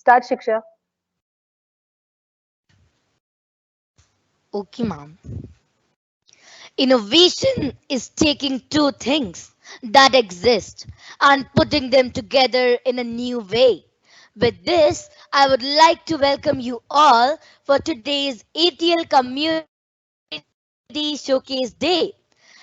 Start, Shiksha. Okay, ma'am. Innovation is taking two things that exist and putting them together in a new way. With this, I would like to welcome you all for today's ATL Community Showcase Day.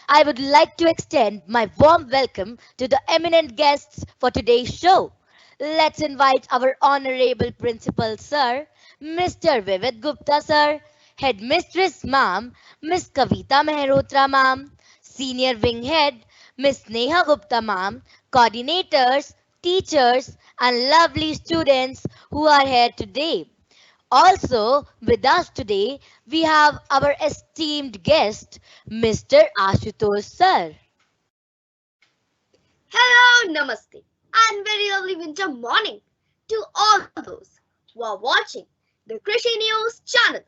I would like to extend my warm welcome to the eminent guests for today's show. Let's invite our Honorable Principal Sir, Mr. Vivid Gupta Sir, Headmistress Ma'am, Miss Kavita Mehrotra Ma'am, Senior Wing Head, Miss Neha Gupta Ma'am, coordinators, teachers, and lovely students who are here today. Also, with us today, we have our esteemed guest, Mr. Ashutosh Sir. Hello, namaste, and very lovely winter morning to all those who are watching the Krishi News channel.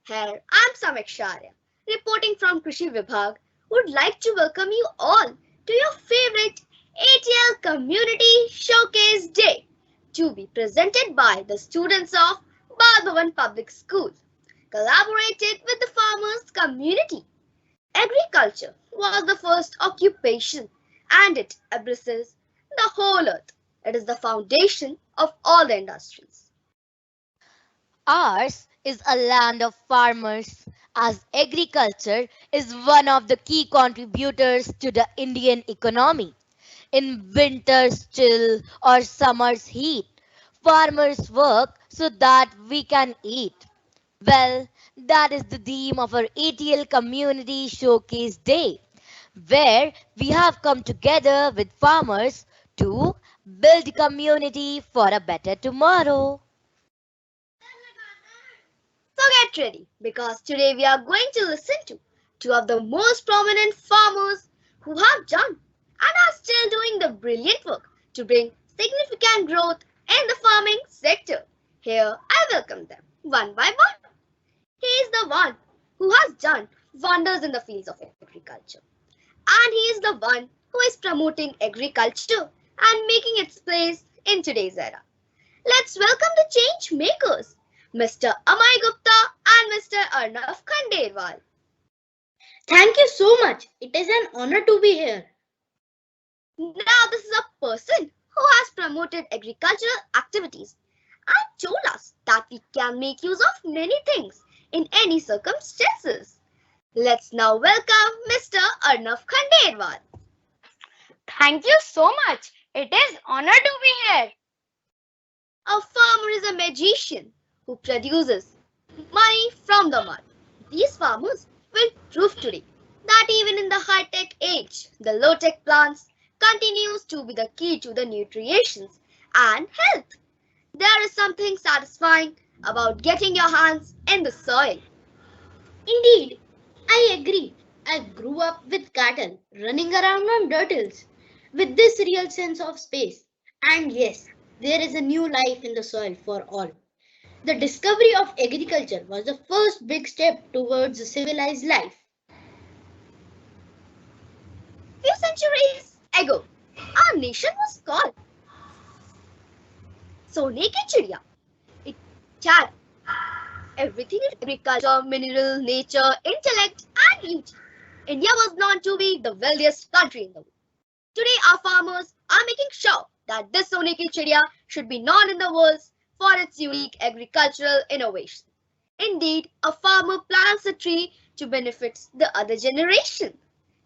Here I'm Samek Sharia, reporting from Krishi Vibhag, would like to welcome you all to your favorite ATL Community Showcase Day to be presented by the students of Bhagavan Public School, collaborated with the farmers community. Agriculture was the first occupation and it embraces the whole earth. It is the foundation of all the industries. Ours is a land of farmers, as agriculture is one of the key contributors to the Indian economy. In winter's chill or summer's heat, farmers work so that we can eat. Well, that is the theme of our ATL Community Showcase Day, where we have come together with farmers to build community for a better tomorrow. So get ready because today we are going to listen to two of the most prominent farmers who have done and are still doing the brilliant work to bring significant growth in the farming sector. Here I welcome them one by one. He is the one who has done wonders in the fields of agriculture. And he is the one who is promoting agriculture and making its place in today's era. Let's welcome the change makers, Mr. Amay Gupta and Mr. Arnav Khandelwal. Thank you so much. It is an honor to be here. Now, this is a person who has promoted agricultural activities and told us that we can make use of many things in any circumstances. Let's now welcome Mr. Arnav Khandelwal. Thank you so much. It is honor to be here. A farmer is a magician who produces money from the mud. These farmers will prove today that even in the high-tech age, the low-tech plants continues to be the key to the nutrition and health. There is something satisfying about getting your hands in the soil. Indeed, I agree. I grew up with cattle running around on dirt hills with this real sense of space. And yes, there is a new life in the soil for all. The discovery of agriculture was the first big step towards a civilized life. Few centuries ago, our nation was called Sone Ki Chidiya. It had everything in agriculture, mineral, nature, intellect, and beauty. India was known to be the wealthiest country in the world. Today, our farmers are making sure that this Sone Ki Chidiya should be known in the world for its unique agricultural innovation. Indeed, a farmer plants a tree to benefit the other generation.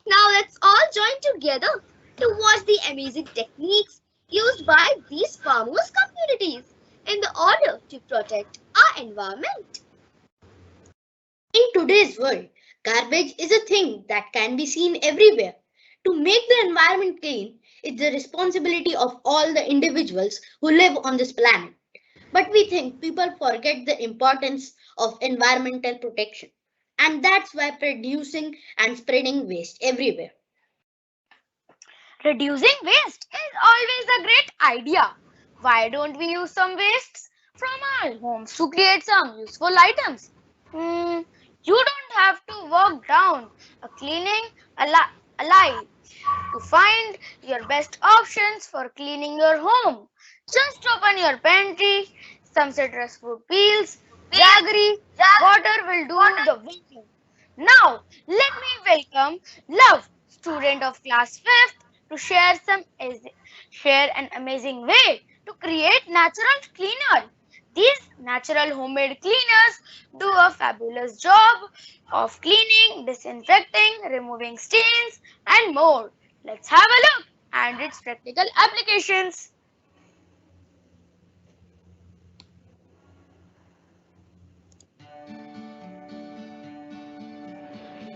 Now let's all join together to watch the amazing techniques used by these farmers' communities in the order to protect our environment. In today's world, garbage is a thing that can be seen everywhere. To make the environment clean, it's the responsibility of all the individuals who live on this planet. But we think people forget the importance of environmental protection. And that's why producing and spreading waste everywhere. Reducing waste is always a great idea. Why don't we use some wastes from our homes to create some useful items? You don't have to walk down a cleaning alley to find your best options for cleaning your home. Just open your pantry, some citrus fruit peels, jaggery, water will do the work. Now, let me welcome Love, student of class 5th, to share an amazing way to create natural cleaner. These natural homemade cleaners do a fabulous job of cleaning, disinfecting, removing stains, and more. Let's have a look and its practical applications.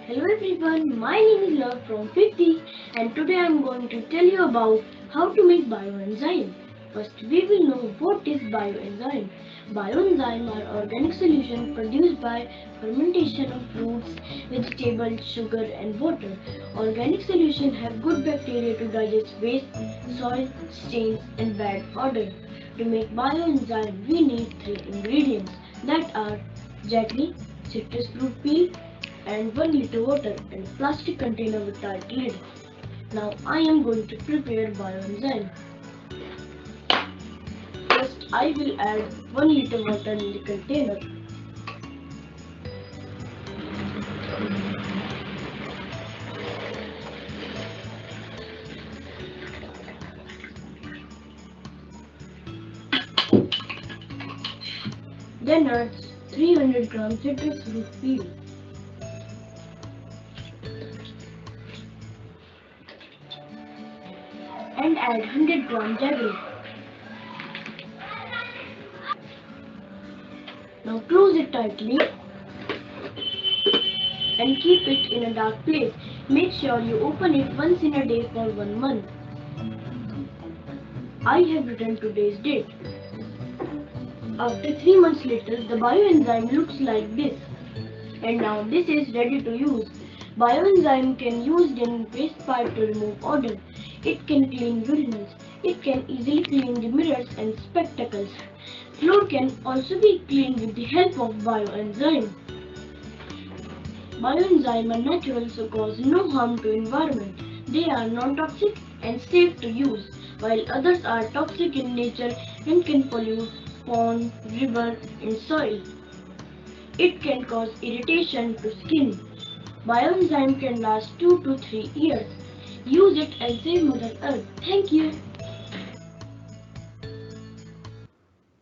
Hello everyone, my name is Love from 50 and today I am going to tell you about how to make bioenzyme. First we will know what is bioenzyme. Bioenzyme are organic solutions produced by fermentation of fruits, vegetables, sugar and water. Organic solutions have good bacteria to digest waste, soil, stains and bad odor. To make bioenzyme we need three ingredients that are jaggery, citrus fruit peel and 1 liter water and a plastic container with tight lid. Now I am going to prepare bioenzyme. First I will add 1 liter water in the container. Then add 300 gram citrus fruit peel. And add 100 gram jaggery. Now close it tightly and keep it in a dark place. Make sure you open it once in a day for 1 month. I have written today's date. After 3 months later, the bioenzyme looks like this. And now this is ready to use. Bioenzyme can used in waste pipe to remove odor. It can clean urinals. It can easily clean the mirrors and spectacles. Floor can also be cleaned with the help of bioenzyme. Bioenzyme are natural so cause no harm to environment. They are non-toxic and safe to use, while others are toxic in nature and can pollute pond, river and soil. It can cause irritation to skin. Bioenzyme can last 2 to 3 years. Use it and save Mother Earth. Thank you.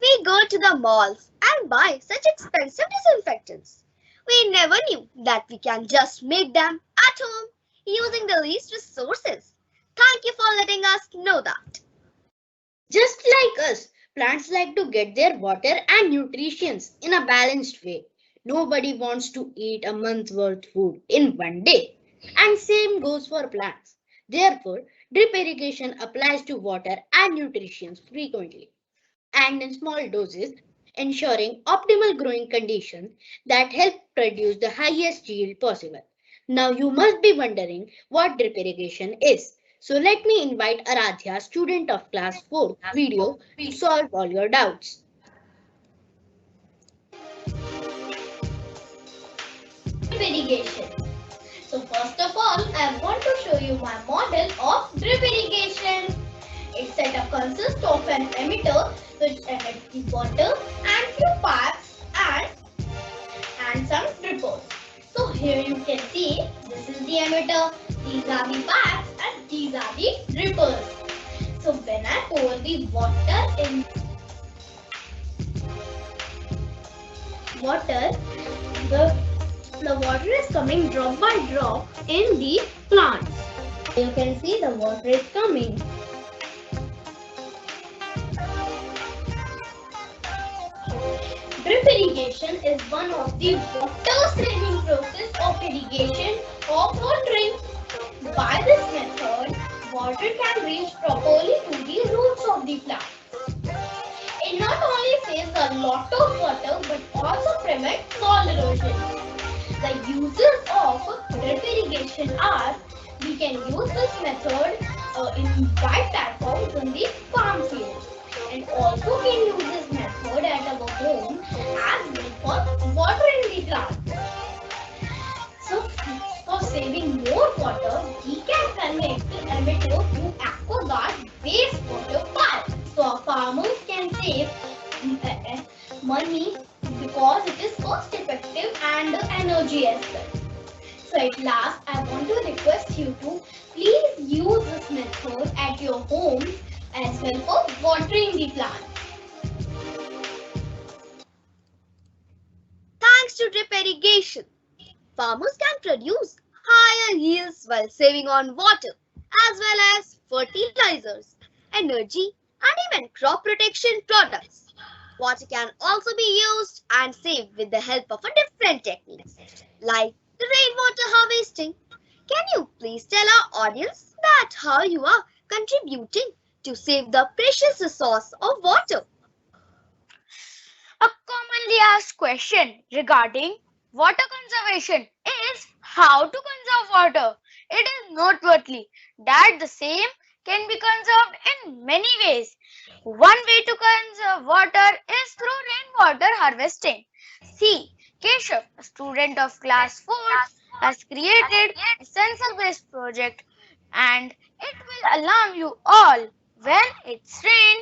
We go to the malls and buy such expensive disinfectants. We never knew that we can just make them at home using the least resources. Thank you for letting us know that. Just like us, plants like to get their water and nutrition in a balanced way. Nobody wants to eat a month's worth food in one day. And same goes for plants. Therefore, drip irrigation applies to water and nutrition frequently and in small doses, ensuring optimal growing conditions that help produce the highest yield possible. Now you must be wondering what drip irrigation is. So let me invite Aradhya, student of class 4 video, to solve all your doubts. Drip irrigation. So first of all, I want to show you my model of drip irrigation. Its setup consists of an emitter which emits the water and few pipes and some drippers. So here you can see this is the emitter, these are the pipes and these are the drippers. So when I pour the the water is coming drop by drop in the plants. You can see the water is coming. Drip irrigation is one of the water-saving process of irrigation or watering. By this method, water can reach properly to the roots of the plant. It not only saves a lot of water but also prevents soil erosion. The uses of drip irrigation are: we can use this method in wide platforms in the farm field, and also can use this method at our home as well for watering the plants. So for saving more water, we can connect the emitter to AquaGuard wastewater pipe. So our farmers can save money because it is cost effective and energy as well. So at last, I want to request you to please use this method at your home as well for watering the plants. Thanks to drip irrigation, farmers can produce higher yields while saving on water as well as fertilizers, energy, and even crop protection products. Water can also be used and saved with the help of a different techniques like the rainwater harvesting. Can you please tell our audience that how you are contributing to save the precious resource of water? A commonly asked question regarding water conservation is how to conserve water. It is noteworthy that the same can be conserved in many ways. One way to conserve water is through rainwater harvesting. See, Keshav, a student of class 4, has created a sensor-based project and it will alarm you all when it's rain.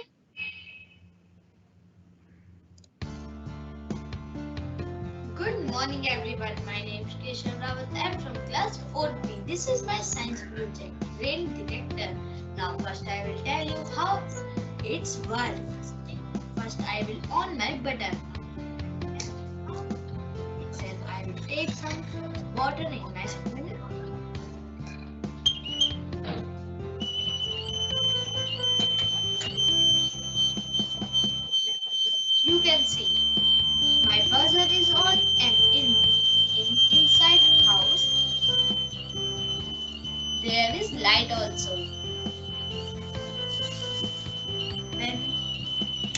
Good morning everyone. My name is Keshav Rawat. I am from class 4B. This is my science project, rain detector. Now first I will tell you how it works. First I will on my button. Then I will take some water in my spoon. You can see my buzzer is on and inside house there is light also. When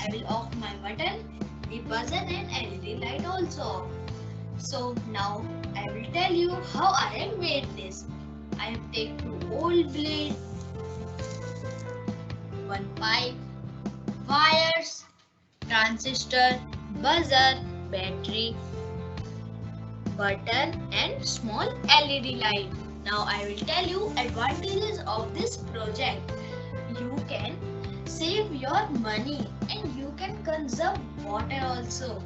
I will off my button, the buzzer and LED light also off. So now I will tell you how I have made this. I have taken two old blades, one pipe, wires, transistor, buzzer, battery, button and small LED light. Now I will tell you advantages of this project. You can save your money and you can conserve water also.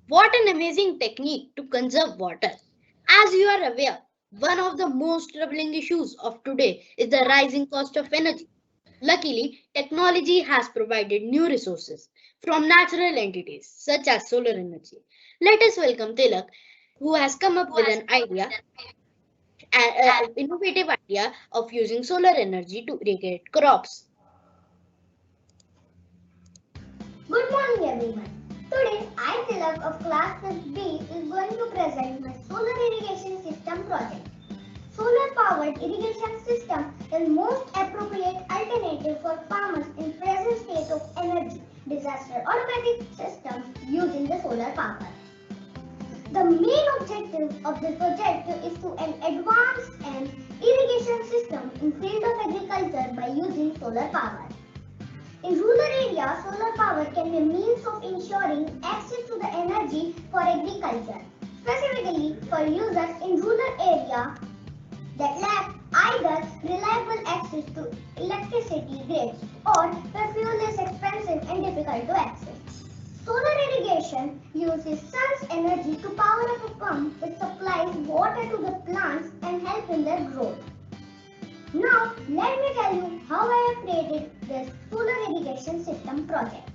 What an amazing technique to conserve water. As you are aware, one of the most troubling issues of today is the rising cost of energy. Luckily, technology has provided new resources from natural entities such as solar energy. Let us welcome Tilak, who has come up with an innovative idea of using solar energy to irrigate crops. Good morning everyone. Today I, Tilak of class 5B, is going to present my solar irrigation system project. Solar powered irrigation system is most appropriate alternative for farmers in present state of energy disaster automatic systems using the solar power. The main objective of this project is to an advanced and irrigation system in field of agriculture by using solar power. In rural areas, solar power can be a means of ensuring access to the energy for agriculture, specifically for users in rural areas that lack either reliable access to electricity grids or where fuel is expensive and difficult to access. Solar irrigation uses sun's energy to power up a pump which supplies water to the plants and help in their growth. Now, let me tell you how I have created this solar irrigation system project.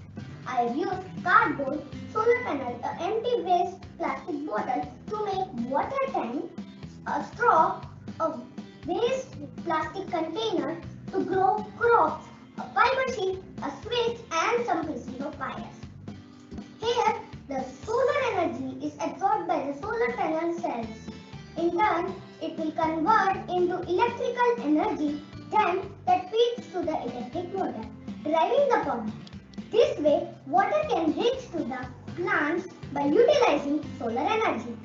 I have used cardboard, solar panel, an empty waste plastic bottle to make water tank, a straw, a waste plastic container to grow crops, a fiber sheet, a switch and some pieces of wires. Here, the solar energy is absorbed by the solar panel cells. In turn, it will convert into electrical energy then that feeds to the electric motor, driving the pump. This way, water can reach to the plants by utilizing solar energy.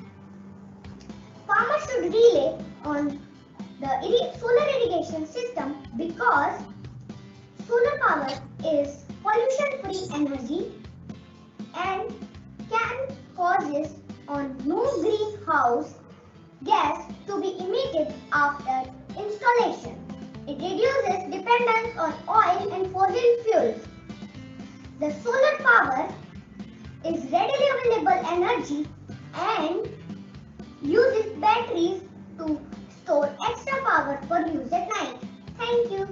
Farmers should rely on the solar irrigation system because solar power is pollution-free energy and can causes on no greenhouse gas to be emitted after installation. It reduces dependence dependence on oil and fossil fuels. The solar power is readily available energy and uses batteries to store extra power for use at night. Thank you.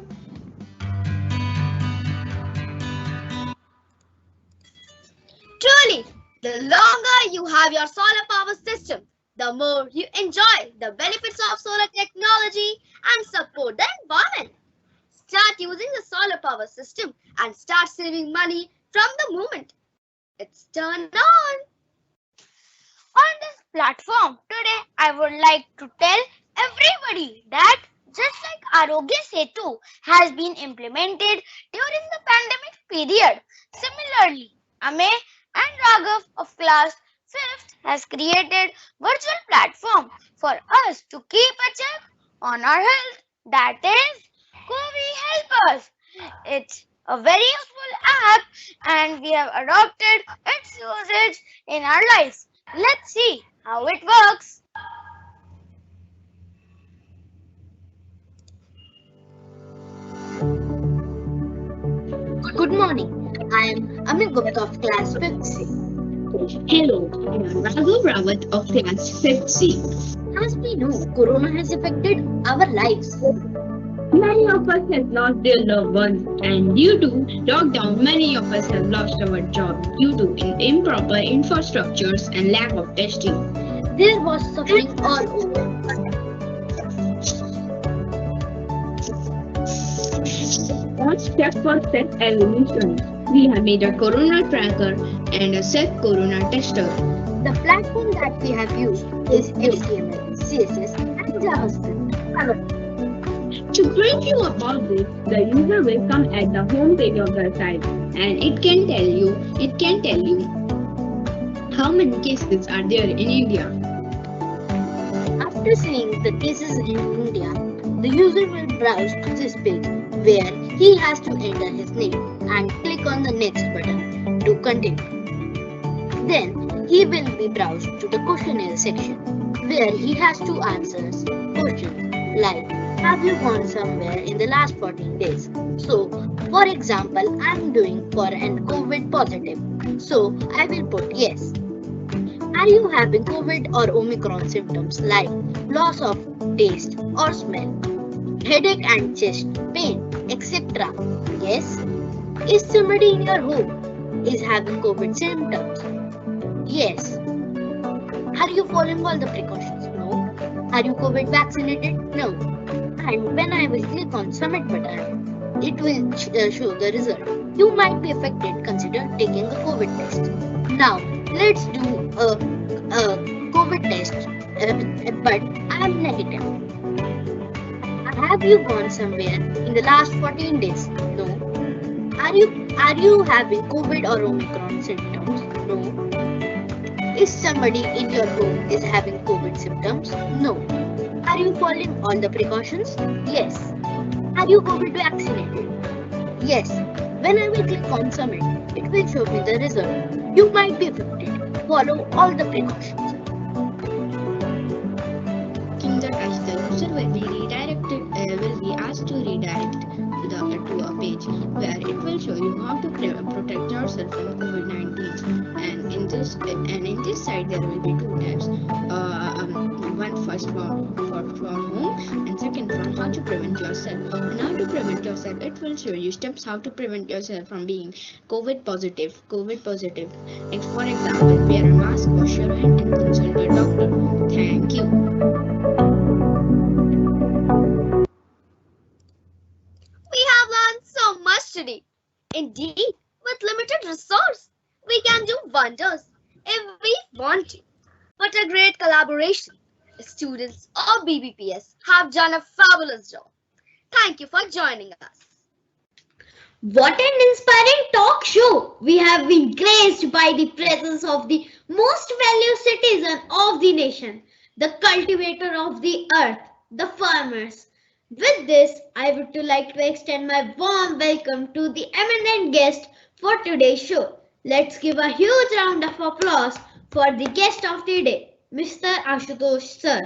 Truly, the longer you have your solar power system, the more you enjoy the benefits of solar technology and support the environment. Start using the solar power system and start saving money from the moment it's turned on. On this platform today, I would like to tell everybody that just like Arogya Setu has been implemented during the pandemic period, similarly, Amey and Raghav of class 5th has created virtual platform for us to keep a check on our health. That is COVID Help Us. It's a very useful app and we have adopted its usage in our lives. Let's see how it works. Good morning. I am Amit Gupta of class 5th C. Hello, I am Raghav Rawat of class 5th C. As we know, Corona has affected our lives. Many of us have lost their loved ones, and due to lockdown, many of us have lost our job due to improper infrastructures and lack of testing. There was suffering all over. On step for step evolution, we have made a Corona tracker and a Set Corona tester. The platform that we have used is HTML, CSS, and JavaScript. To brief you about this, the user will come at the home page of the site, and it can tell you how many cases are there in India. After seeing the cases in India, the user will browse to this page where he has to enter his name and click on the next button to continue. Then he will be browsed to the questionnaire section where he has to answer questions like, have you gone somewhere in the last 14 days? So, for example, I am doing for an COVID positive. So, I will put yes. Are you having COVID or Omicron symptoms like loss of taste or smell, headache and chest pain, etc.? Yes. Is somebody in your home is having COVID symptoms? Yes. Are you following all the precautions? No. Are you COVID vaccinated? No. And when I will click on submit button, it will show the result. You might be affected. Consider taking a COVID test. Now let's do a COVID test, but I am negative. Have you gone somewhere in the last 14 days? No. Are you having COVID or Omicron symptoms? No. Is somebody in your home is having COVID symptoms? No. Are you following all the precautions? Yes. Are you COVID vaccinated? Yes. When I will click on submit, it will show me the result. You might be affected. Follow all the precautions. In the test, the user will be asked to redirect to a page where it will show you how to protect yourself from COVID-19. And in this site there will be two tabs. One first for home and second for how to prevent yourself. And how to prevent yourself, it will show you steps how to prevent yourself from being COVID positive. And for example, wear a mask, wash your hand, and consult your doctor. Thank you. We have learned so much today. Indeed, with limited resource, we can do wonders if we want to. What a great collaboration. Students of BBPS have done a fabulous job. Thank you for joining us. What an inspiring talk show! We have been graced by the presence of the most valued citizen of the nation, the cultivator of the earth, the farmers. With this, I would like to extend my warm welcome to the eminent guest for today's show. Let's give a huge round of applause for the guest of the day, Mr. Ashutosh sir.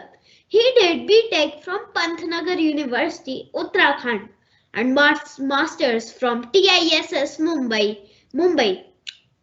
He did BTech from Pantnagar University, Uttarakhand. and masters from TISS Mumbai.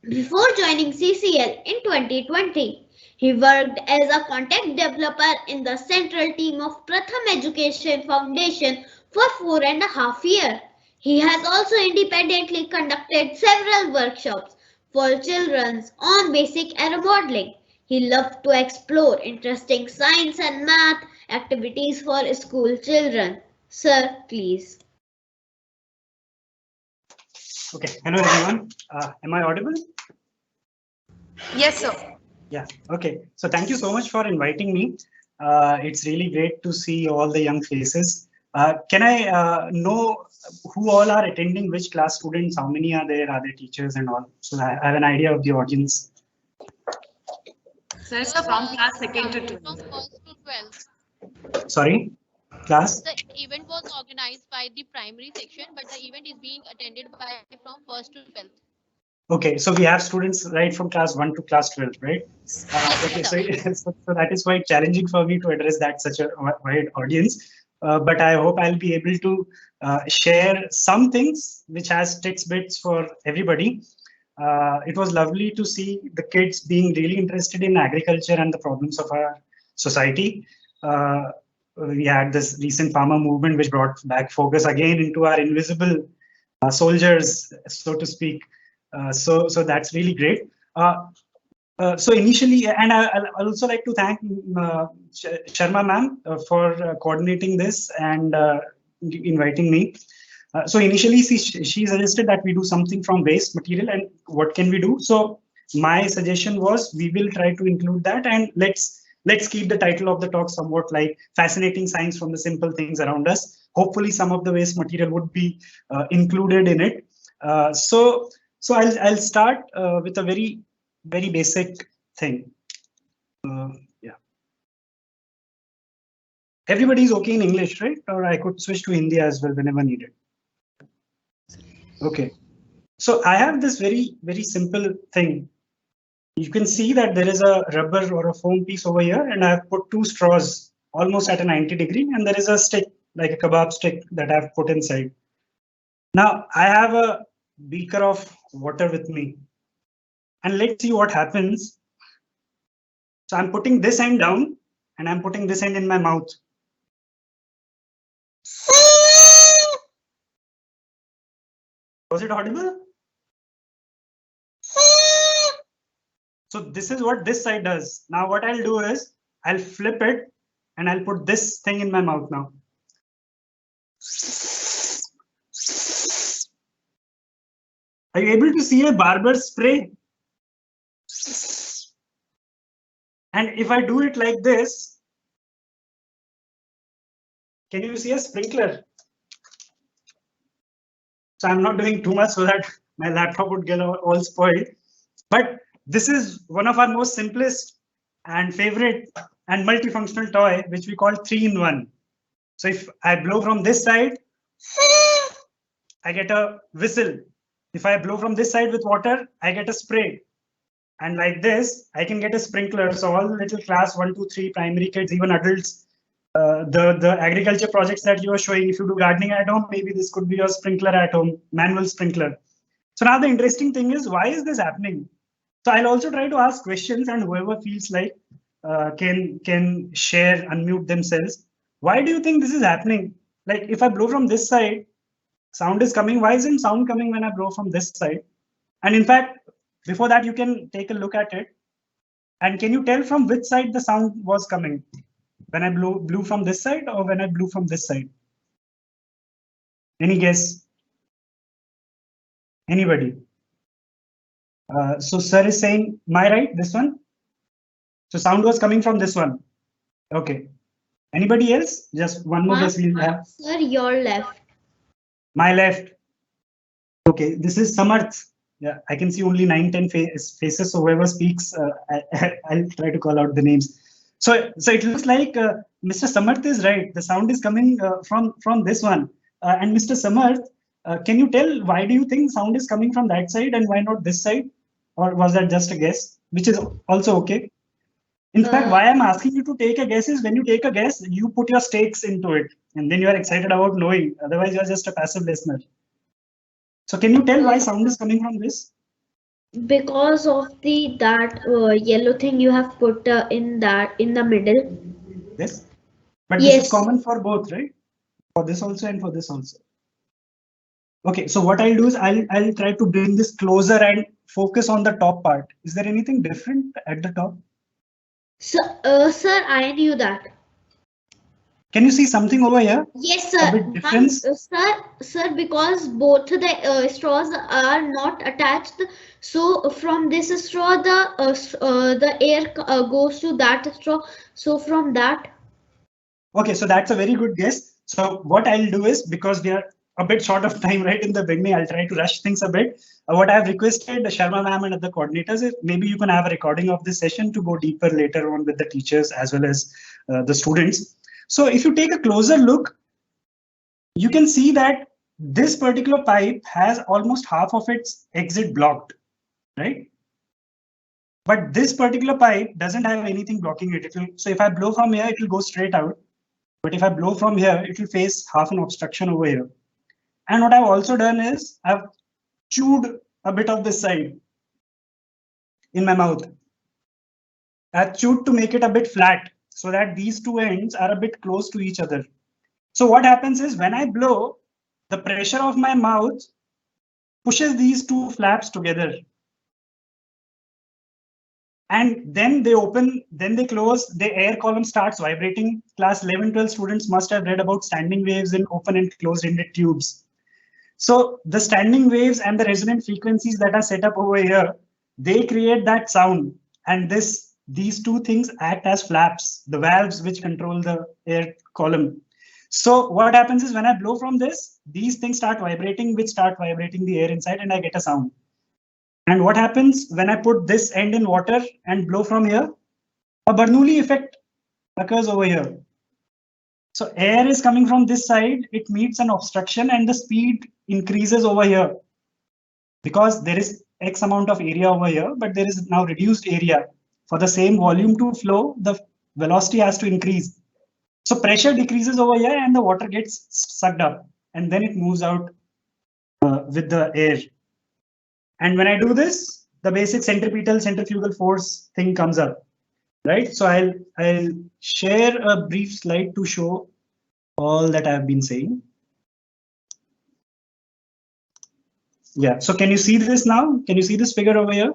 Before joining CCL in 2020, he worked as a content developer in the central team of Pratham Education Foundation for 4.5 years. He has also independently conducted several workshops for children on basic error modeling. He loved to explore interesting science and math activities for school children. Sir, please. Okay, hello everyone. Am I audible? Yes, sir. Yeah, okay. So thank you so much for inviting me. It's really great to see all the young faces. Can I know who all are attending, which class students, how many are there teachers and all? So I have an idea of the audience. Sir, from class 2nd to 12th. From 1st to 12th. Sorry, class? The event was organized by the primary section, but the event is being attended by from 1st to 12th. Okay, so we have students right from class 1 to class 12, right? Okay, so that is quite challenging for me to address that such a wide audience. But I hope I'll be able to share some things which has bits for everybody. It was lovely to see the kids being really interested in agriculture and the problems of our society. We had this recent farmer movement which brought back focus again into our invisible soldiers, so to speak. So that's really great. So initially, and I'll also like to thank Sharma ma'am for coordinating this and inviting me. So initially, she suggested that we do something from waste material, and what can we do? So my suggestion was we will try to include that, and let's keep the title of the talk somewhat like fascinating science from the simple things around us. Hopefully, some of the waste material would be included in it. So I'll start with a very basic thing. Yeah. Everybody's okay in English, right? Or I could switch to Hindi as well whenever needed. Okay. So I have this very simple thing. You can see that there is a rubber or a foam piece over here, and I've put 2 straws almost at a 90 degree, and there is a stick like a kebab stick that I've put inside. Now I have a beaker of water with me, and let's see what happens. So I'm putting this end down and I'm putting this end in my mouth. Was it audible? So this is what this side does. Now what I'll do is I'll flip it and I'll put this thing in my mouth now. Are you able to see a barber spray? And if I do it like this, can you see a sprinkler? So I'm not doing too much so that my laptop would get all spoiled. But this is one of our most simplest and favorite and multifunctional toy, which we call 3-in-1. So if I blow from this side, I get a whistle. If I blow from this side with water, I get a spray. And like this, I can get a sprinkler. So all little class 1, 2, 3 primary kids, even adults, the agriculture projects that you are showing, if you do gardening at home, maybe this could be your sprinkler at home, manual sprinkler. So now the interesting thing is, why is this happening? So I'll also try to ask questions, and whoever feels like can share, unmute themselves. Why do you think this is happening? Like if I blow from this side, sound is coming. Why isn't sound coming when I blow from this side? And in fact, before that, you can take a look at it. And can you tell from which side the sound was coming? When I blew from this side or when I blew from this side? Any guess? Anybody? So sir is saying, my right, this one? So sound was coming from this one. Okay. Anybody else? Just one more guess we'll have. Sir, your left. My left. Okay, this is Samarth. Yeah, I can see only 9-10 faces. So whoever speaks, I'll try to call out the names. So it looks like Mr. Samarth is right. The sound is coming from this one. And Mr. Samarth, can you tell why do you think sound is coming from that side and why not this side? Or was that just a guess? Which is also okay. In fact, why I'm asking you to take a guess is when you take a guess, you put your stakes into it. and then you are excited about knowing. Otherwise, you are just a passive listener. So can you tell why sound is coming from this? Because of the that yellow thing you have put in the middle. Yes. But this is Yes. common for both, right? For this also and for this also. Okay, so what I'll do is I'll try to bring this closer and focus on the top part. Is there anything different at the top? Sir, I knew that. Can you see something over here? Yes, A sir. bit difference? Sir, because both the straws are not attached, so from this straw the air goes to that straw. So from that. Okay, so that's a very good guess. So what I'll do is, because we are a bit short of time right in the beginning, I'll try to rush things a bit. What I've requested Sharma ma'am and other coordinators is maybe you can have a recording of this session to go deeper later on with the teachers as well as the students. So if you take a closer look, you can see that this particular pipe has almost half of its exit blocked, right? But this particular pipe doesn't have anything blocking it. So if I blow from here, it will go straight out. But if I blow from here, it will face half an obstruction over here. And what I've also done is I've chewed a bit of this side in my mouth. I've chewed to make it a bit flat so that these two ends are a bit close to each other. So what happens is when I blow, the pressure of my mouth pushes these two flaps together. And then they open, then they close, the air column starts vibrating. Class 11, 12 students must have read about standing waves in open and closed ended tubes. So the standing waves and the resonant frequencies that are set up over here, they create that sound. And these two things act as flaps, the valves which control the air column. So what happens is when I blow from this, these things start vibrating, which start vibrating the air inside, and I get a sound. And what happens when I put this end in water and blow from here? A Bernoulli effect occurs over here. So air is coming from this side, it meets an obstruction and the speed increases over here. Because there is X amount of area over here, but there is now reduced area. For the same volume to flow, the velocity has to increase. So pressure decreases over here and the water gets sucked up and then it moves out with the air. And when I do this, the basic centrifugal force thing comes up, right? So I'll share a brief slide to show all that I've been saying. Yeah, so can you see this now? Can you see this figure over here?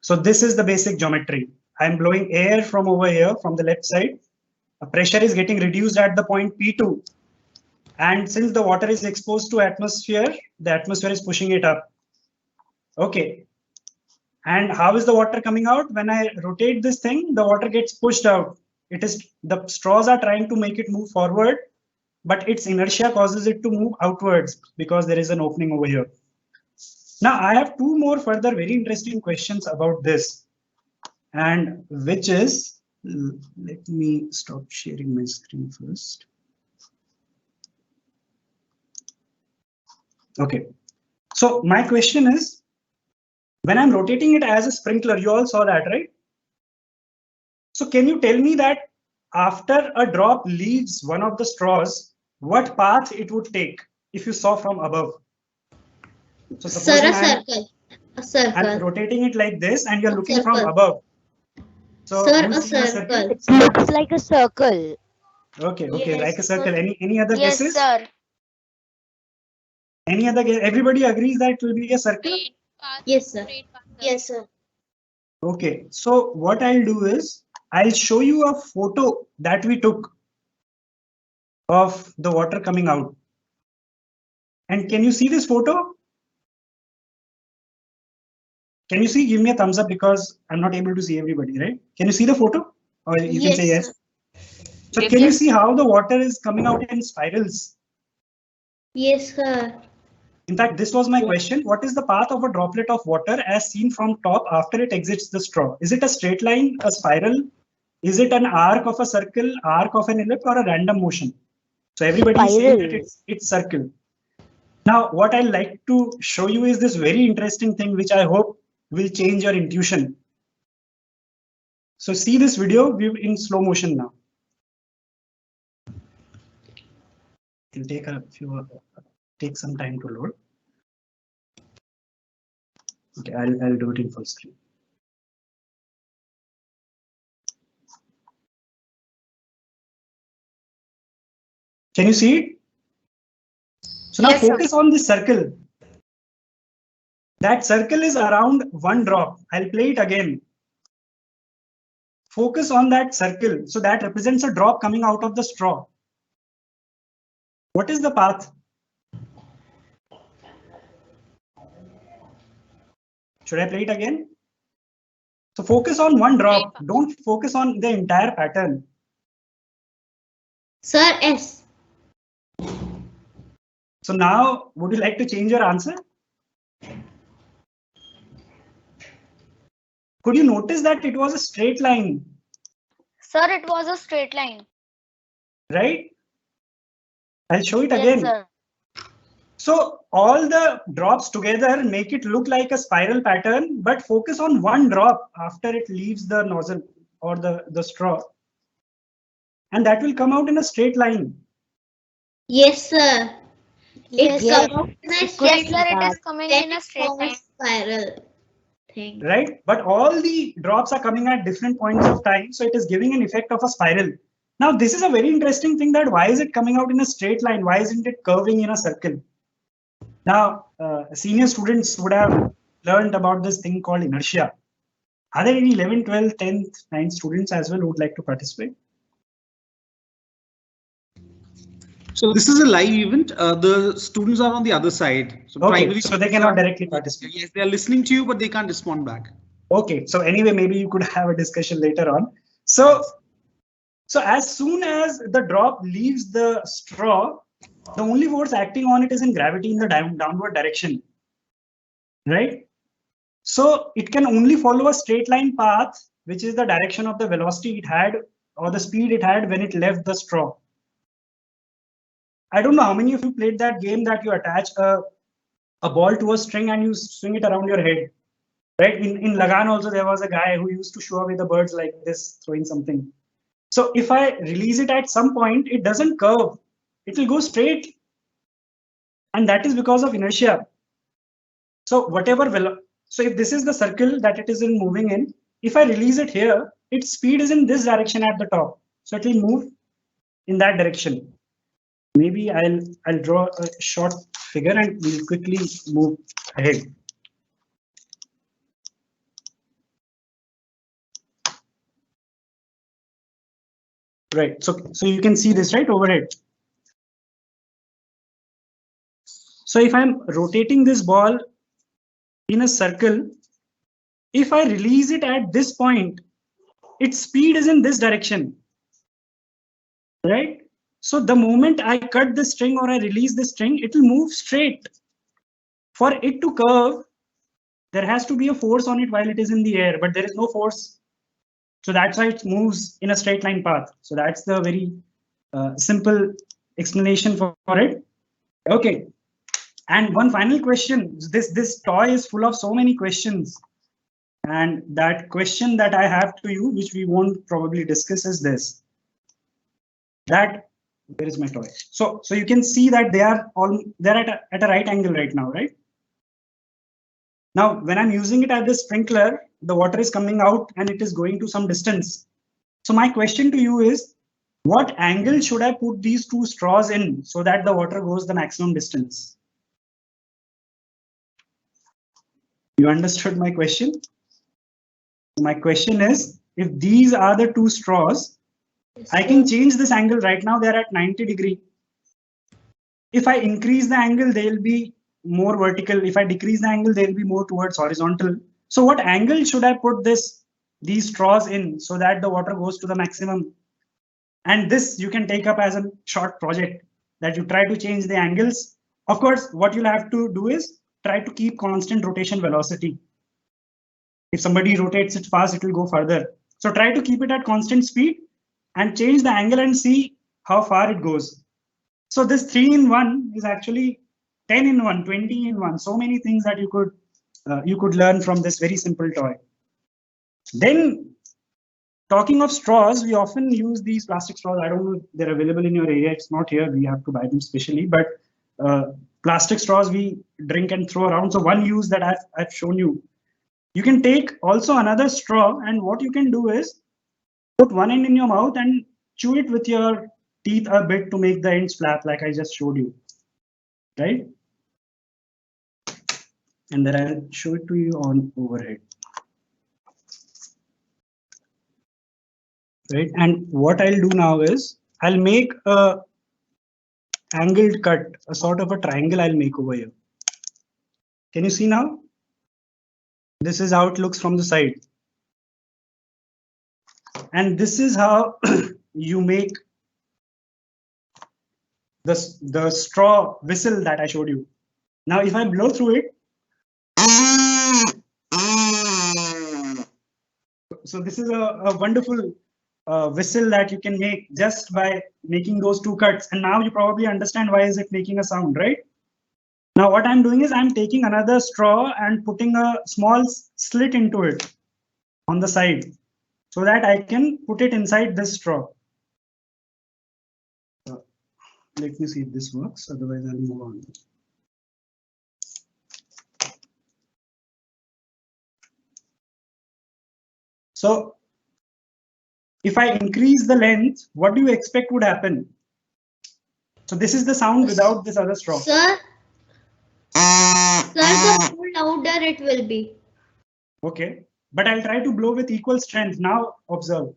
So this is the basic geometry. I'm blowing air from over here from the left side. The pressure is getting reduced at the point P2. And since the water is exposed to atmosphere, the atmosphere is pushing it up. Okay. And how is the water coming out? When I rotate this thing, the water gets pushed out. The straws are trying to make it move forward, but its inertia causes it to move outwards because there is an opening over here. Now I have two more further very interesting questions about this, and which is, let me stop sharing my screen first. Okay, so my question is, when I'm rotating it as a sprinkler, you all saw that, right? So can you tell me that after a drop leaves one of the straws, what path it would take if you saw from above? So Sir, a circle. I'm rotating it like this and you're looking from above. So Sir, you a see circle. It looks like a circle. Okay, Yes, like a circle. Any other Yes, guesses? sir. Any other guess? Everybody agrees that it will be a circle? Straight path, Yes, sir. straight path, sir. Yes, sir. Okay, so what I'll do is I'll show you a photo that we took of the water coming out. And can you see this photo? Can you see? Give me a thumbs up because I'm not able to see everybody, right? Can you see the photo? Or you can say yes. Sir. So can you see how the water is coming out in spirals? Yes, sir. In fact, this was my question. What is the path of a droplet of water as seen from top after it exits the straw? Is it a straight line, a spiral? Is it an arc of a circle, arc of an ellipse, or a random motion? So everybody is saying that it's circle. Now, what I'd like to show you is this very interesting thing, which I hope will change your intuition. So see this video in slow motion now. It'll take some time to load. Okay, I'll do it in full screen. Can you see it? So now Yes, sir. focus on this circle. That circle is around 1 drop. I'll play it again. Focus on that circle. So that represents a drop coming out of the straw. What is the path? Should I play it again? So focus on 1 drop. Don't focus on the entire pattern. Sir, S. So now, would you like to change your answer? Could you notice that it was a straight line, Sir, it was a straight line. right? I'll show it Yes, again. sir. So all the drops together make it look like a spiral pattern, but focus on 1 drop after it leaves the nozzle or the straw. And that will come out in a straight line, Yes, sir. Yes, It sir. comes in a Yes, straight sir, it is coming in a straight form line. spiral thing. right? But all the drops are coming at different points of time, so it is giving an effect of a spiral. Now, this is a very interesting thing, that why is it coming out in a straight line? Why isn't it curving in a circle? Now, senior students would have learned about this thing called inertia. Are there any 11, 12, 10th, 9th students as well who would like to participate? So this is a live event. The students are on the other side. So Okay, primary so they students cannot are- directly participate. Yes, they are listening to you, but they can't respond back. Okay, so anyway, maybe you could have a discussion later on. So as soon as the drop leaves the straw, the only force acting on it is in gravity in the downward direction, right? So it can only follow a straight line path, which is the direction of the velocity it had or the speed it had when it left the straw. I don't know how many of you played that game that you attach a ball to a string and you swing it around your head, right? In Lagan also there was a guy who used to show away the birds like this, throwing something. So if I release it at some point, it doesn't curve, it will go straight. And that is because of inertia. So so if this is the circle that it is in moving in, if I release it here, its speed is in this direction at the top. So it will move in that direction. Maybe I'll draw a short figure and we'll quickly move ahead. Right, so you can see this right overhead. So if I'm rotating this ball in a circle, if I release it at this point, its speed is in this direction, right? So the moment I cut the string or I release the string, it will move straight. For it to curve, there has to be a force on it while it is in the air, but there is no force. So that's why it moves in a straight line path. So that's the very simple explanation for it. Okay. And one final question. This toy is full of so many questions. And that question that I have to you, which we won't probably discuss, is this. Where is my toy? So you can see that they're at a right angle right now, right? Now, when I'm using it as the sprinkler, the water is coming out and it is going to some distance. So my question to you is, what angle should I put these two straws in so that the water goes the maximum distance? You understood my question? My question is, if these are the two straws, I can change this angle. Right now they're at 90 degrees. If I increase the angle, they'll be more vertical. If I decrease the angle, they'll be more towards horizontal. So what angle should I put these straws in so that the water goes to the maximum? And this you can take up as a short project, that you try to change the angles. Of course, what you'll have to do is try to keep constant rotation velocity. If somebody rotates it fast, it will go further. So try to keep it at constant speed and change the angle and see how far it goes. So this 3-in-1 is actually 10-in-1, 20-in-1. So many things that you could learn from this very simple toy. Then talking of straws, we often use these plastic straws. I don't know if they're available in your area. It's not here. We have to buy them specially. But plastic straws we drink and throw around. So one use that I've shown you. You can take also another straw, and what you can do is put one end in your mouth and chew it with your teeth a bit to make the ends flap, like I just showed you, right? And then I'll show it to you on overhead. Right, and what I'll do now is I'll make a angled cut, a sort of a triangle I'll make over here. Can you see now? This is how it looks from the side. And this is how you make the straw whistle that I showed you. Now, if I blow through it, so this is a wonderful whistle that you can make just by making those two cuts. And now you probably understand why is it making a sound, right? Now what I'm doing is I'm taking another straw and putting a small slit into it on the side so that I can put it inside this straw. Let me see if this works, otherwise I'll move on. So if I increase the length, what do you expect would happen? So this is the sound without this other straw. Sir, the more louder it will be. Okay, but I'll try to blow with equal strength. Now observe.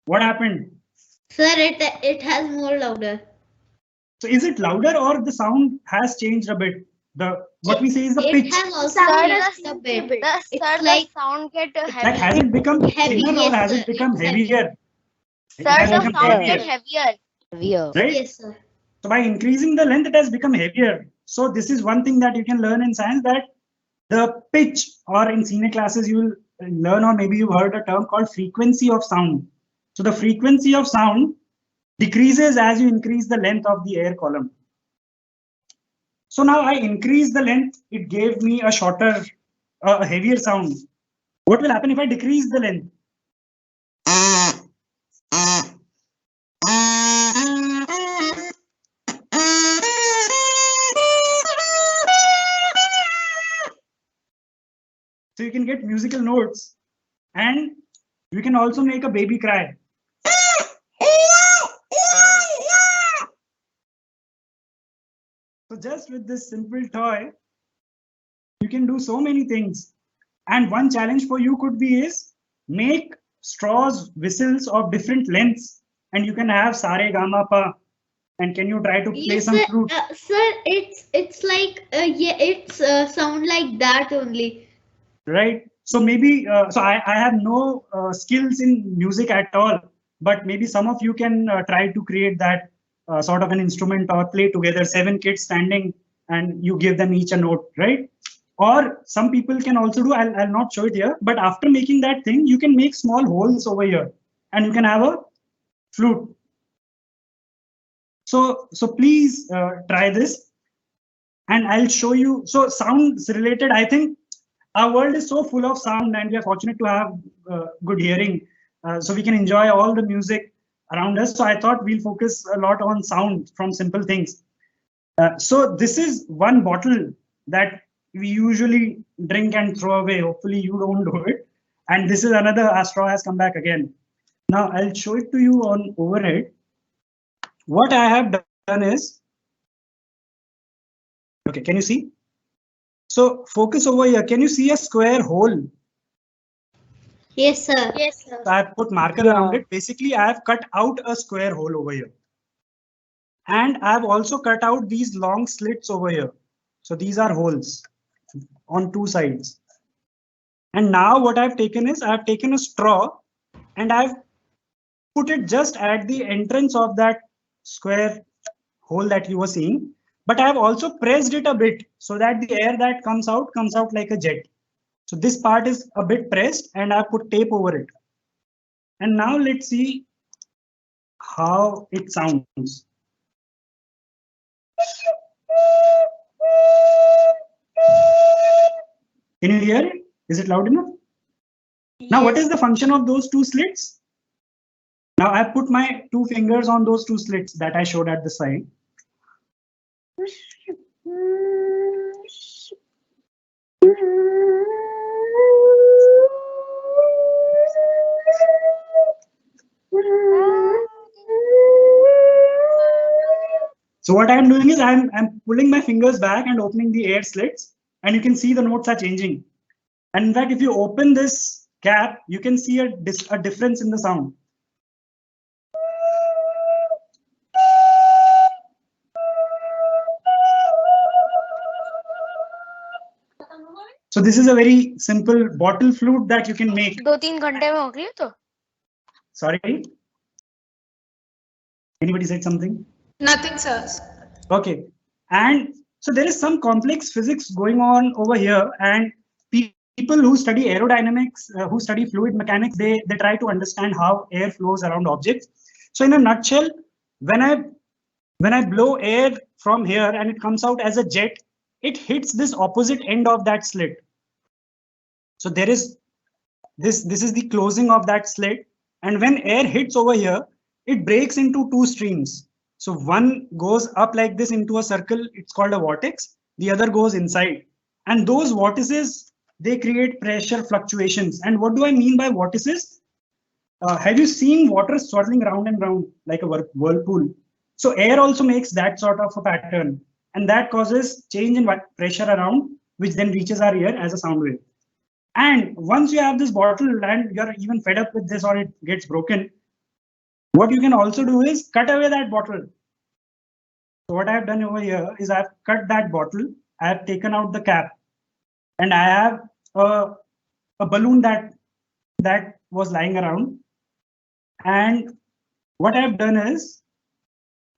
What happened? Sir, it has more louder. So is it louder or the sound has changed a bit? What we say is the pitch. It has also changed a bit. The sound get Like heavy. has it become Heavy, thinner or yes, has sir. it become It's heavy. heavier? It Sir, has the become sound heavier, get heavier. Heavier. right? Yes, sir. So by increasing the length, it has become heavier. So this is one thing that you can learn in science, that the pitch, or in senior classes you will learn, or maybe you've heard a term called frequency of sound. So the frequency of sound decreases as you increase the length of the air column. So now I increase the length, it gave me a shorter, a heavier sound. What will happen if I decrease the length? So you can get musical notes, and you can also make a baby cry. So just with this simple toy, you can do so many things. And one challenge for you could be is make straws, whistles of different lengths, and you can have sare gama pa. And can you try to play Yes, some sir. flute? Sir, it's like yeah, it's sound like that only. Right? So maybe so I have no skills in music at all, but maybe some of you can try to create that sort of an instrument, or play together, 7 kids standing and you give them each a note, right? Or some people can also do, I'll not show it here, but after making that thing, you can make small holes over here and you can have a flute. So please try this, and I'll show you. So sounds related, I think our world is so full of sound, and we are fortunate to have good hearing, so we can enjoy all the music around us. So I thought we'll focus a lot on sound from simple things. So this is one bottle that we usually drink and throw away. Hopefully you don't do it. And this is another, our straw has come back again. Now I'll show it to you on overhead. What I have done is, okay, can you see? So focus over here. Can you see a square hole? Yes, sir. Yes, sir. So I've put marker around it. Basically, I have cut out a square hole over here. And I've also cut out these long slits over here. So these are holes on 2 sides. And now what I've taken is, I've taken a straw and I've put it just at the entrance of that square hole that you were seeing. But I've also pressed it a bit so that the air that comes out like a jet. So this part is a bit pressed and I put tape over it. And now let's see how it sounds. Can you hear it? Is it loud enough? Now, what is the function of those two slits? Now, I put my two fingers on those two slits that I showed at the side. So what I'm doing is I'm pulling my fingers back and opening the air slits, and you can see the notes are changing. And in fact, if you open this cap, you can see a difference in the sound. So this is a very simple bottle flute that you can make. 2-3 घंटे में हो गई तो? Sorry? Anybody said something? Nothing, sir. Okay. And so there is some complex physics going on over here, and people who study aerodynamics, who study fluid mechanics, they try to understand how air flows around objects. So in a nutshell, when I blow air from here and it comes out as a jet, it hits this opposite end of that slit. So there is this is the closing of that slit, and when air hits over here, it breaks into two streams. So one goes up like this into a circle, it's called a vortex. The other goes inside, and those vortices, they create pressure fluctuations. And what do I mean by vortices? Have you seen water swirling round and round like a whirlpool? So air also makes that sort of a pattern, and that causes change in pressure around, which then reaches our ear as a sound wave. And once you have this bottle and you're even fed up with this or it gets broken, what you can also do is cut away that bottle. So what I've done over here is I've cut that bottle, I have taken out the cap, and I have a balloon that was lying around. And what I've done is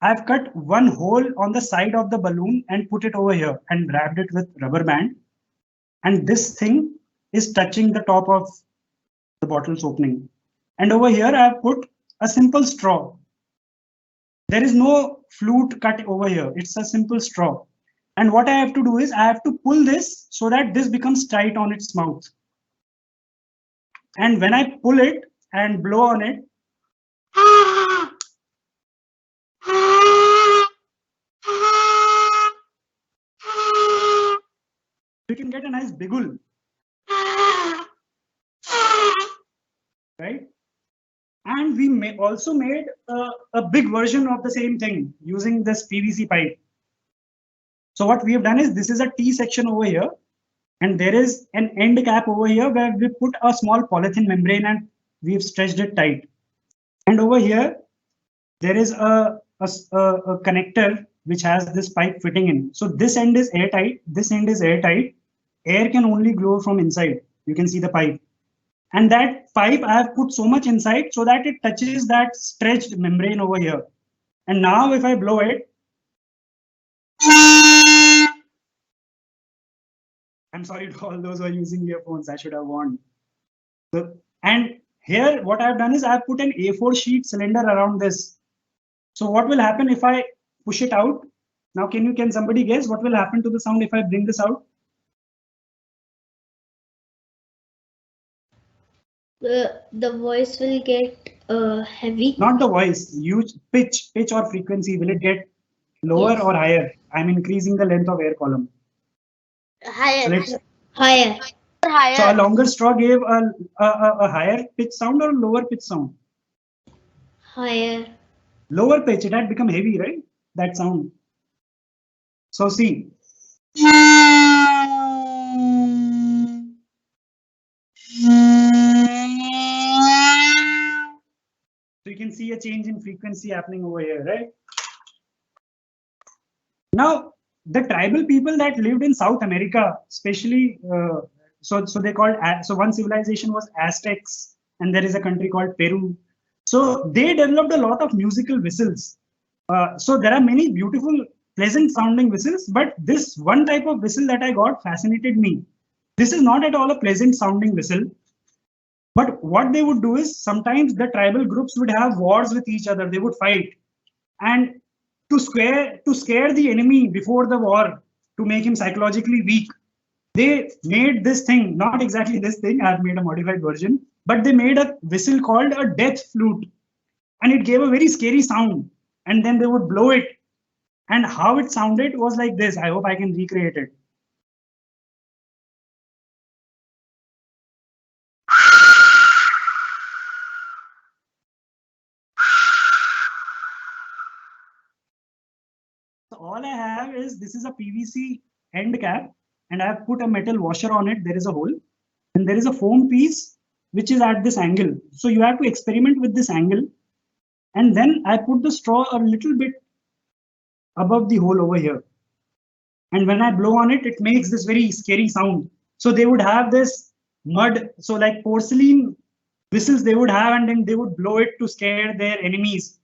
I've cut one hole on the side of the balloon and put it over here and wrapped it with rubber band. And this thing is touching the top of the bottle's opening. And over here I've put a simple straw. There is no flute cut over here. It's a simple straw. And what I have to do is I have to pull this so that this becomes tight on its mouth. And when I pull it and blow on it, you can get a nice bigul. Right? And we also made a big version of the same thing using this PVC pipe. So what we have done is this is a T section over here, and there is an end cap over here where we put a small polythene membrane and we've stretched it tight. And over here, there is a connector which has this pipe fitting in. So this end is airtight, this end is airtight. Air can only blow from inside. You can see the pipe. And that pipe I have put so much inside so that it touches that stretched membrane over here. And now if I blow it, I'm sorry to all those who are using earphones, I should have warned. And here what I've done is I've put an A4 sheet cylinder around this. So what will happen if I push it out? Now can somebody guess what will happen to the sound if I bring this out? The voice will get heavy. Not the voice, huge pitch or frequency. Will it get lower or higher? I'm increasing the length of air column. Higher. So Higher. So a longer straw gave a higher pitch sound or a lower pitch sound? Higher. Lower pitch, it had become heavy, right? That sound. So see. So you can see a change in frequency happening over here, right? Now, the tribal people that lived in South America, especially, so they called, so one civilization was Aztecs, and there is a country called Peru. So they developed a lot of musical whistles. So there are many beautiful, pleasant sounding whistles, but this one type of whistle that I got fascinated me. This is not at all a pleasant sounding whistle. But what they would do is sometimes the tribal groups would have wars with each other. They would fight. And to scare the enemy before the war, to make him psychologically weak, they made this thing, not exactly this thing, I've made a modified version, but they made a whistle called a death flute, and it gave a very scary sound, and then they would blow it, and how it sounded was like this. I hope I can recreate it. So all I have is, this is a PVC end cap, and I have put a metal washer on it. There is a hole, and there is a foam piece which is at this angle. So you have to experiment with this angle, and then I put the straw a little bit above the hole over here. And when I blow on it, it makes this very scary sound. So they would have this mud, so like porcelain whistles they would have, and then they would blow it to scare their enemies.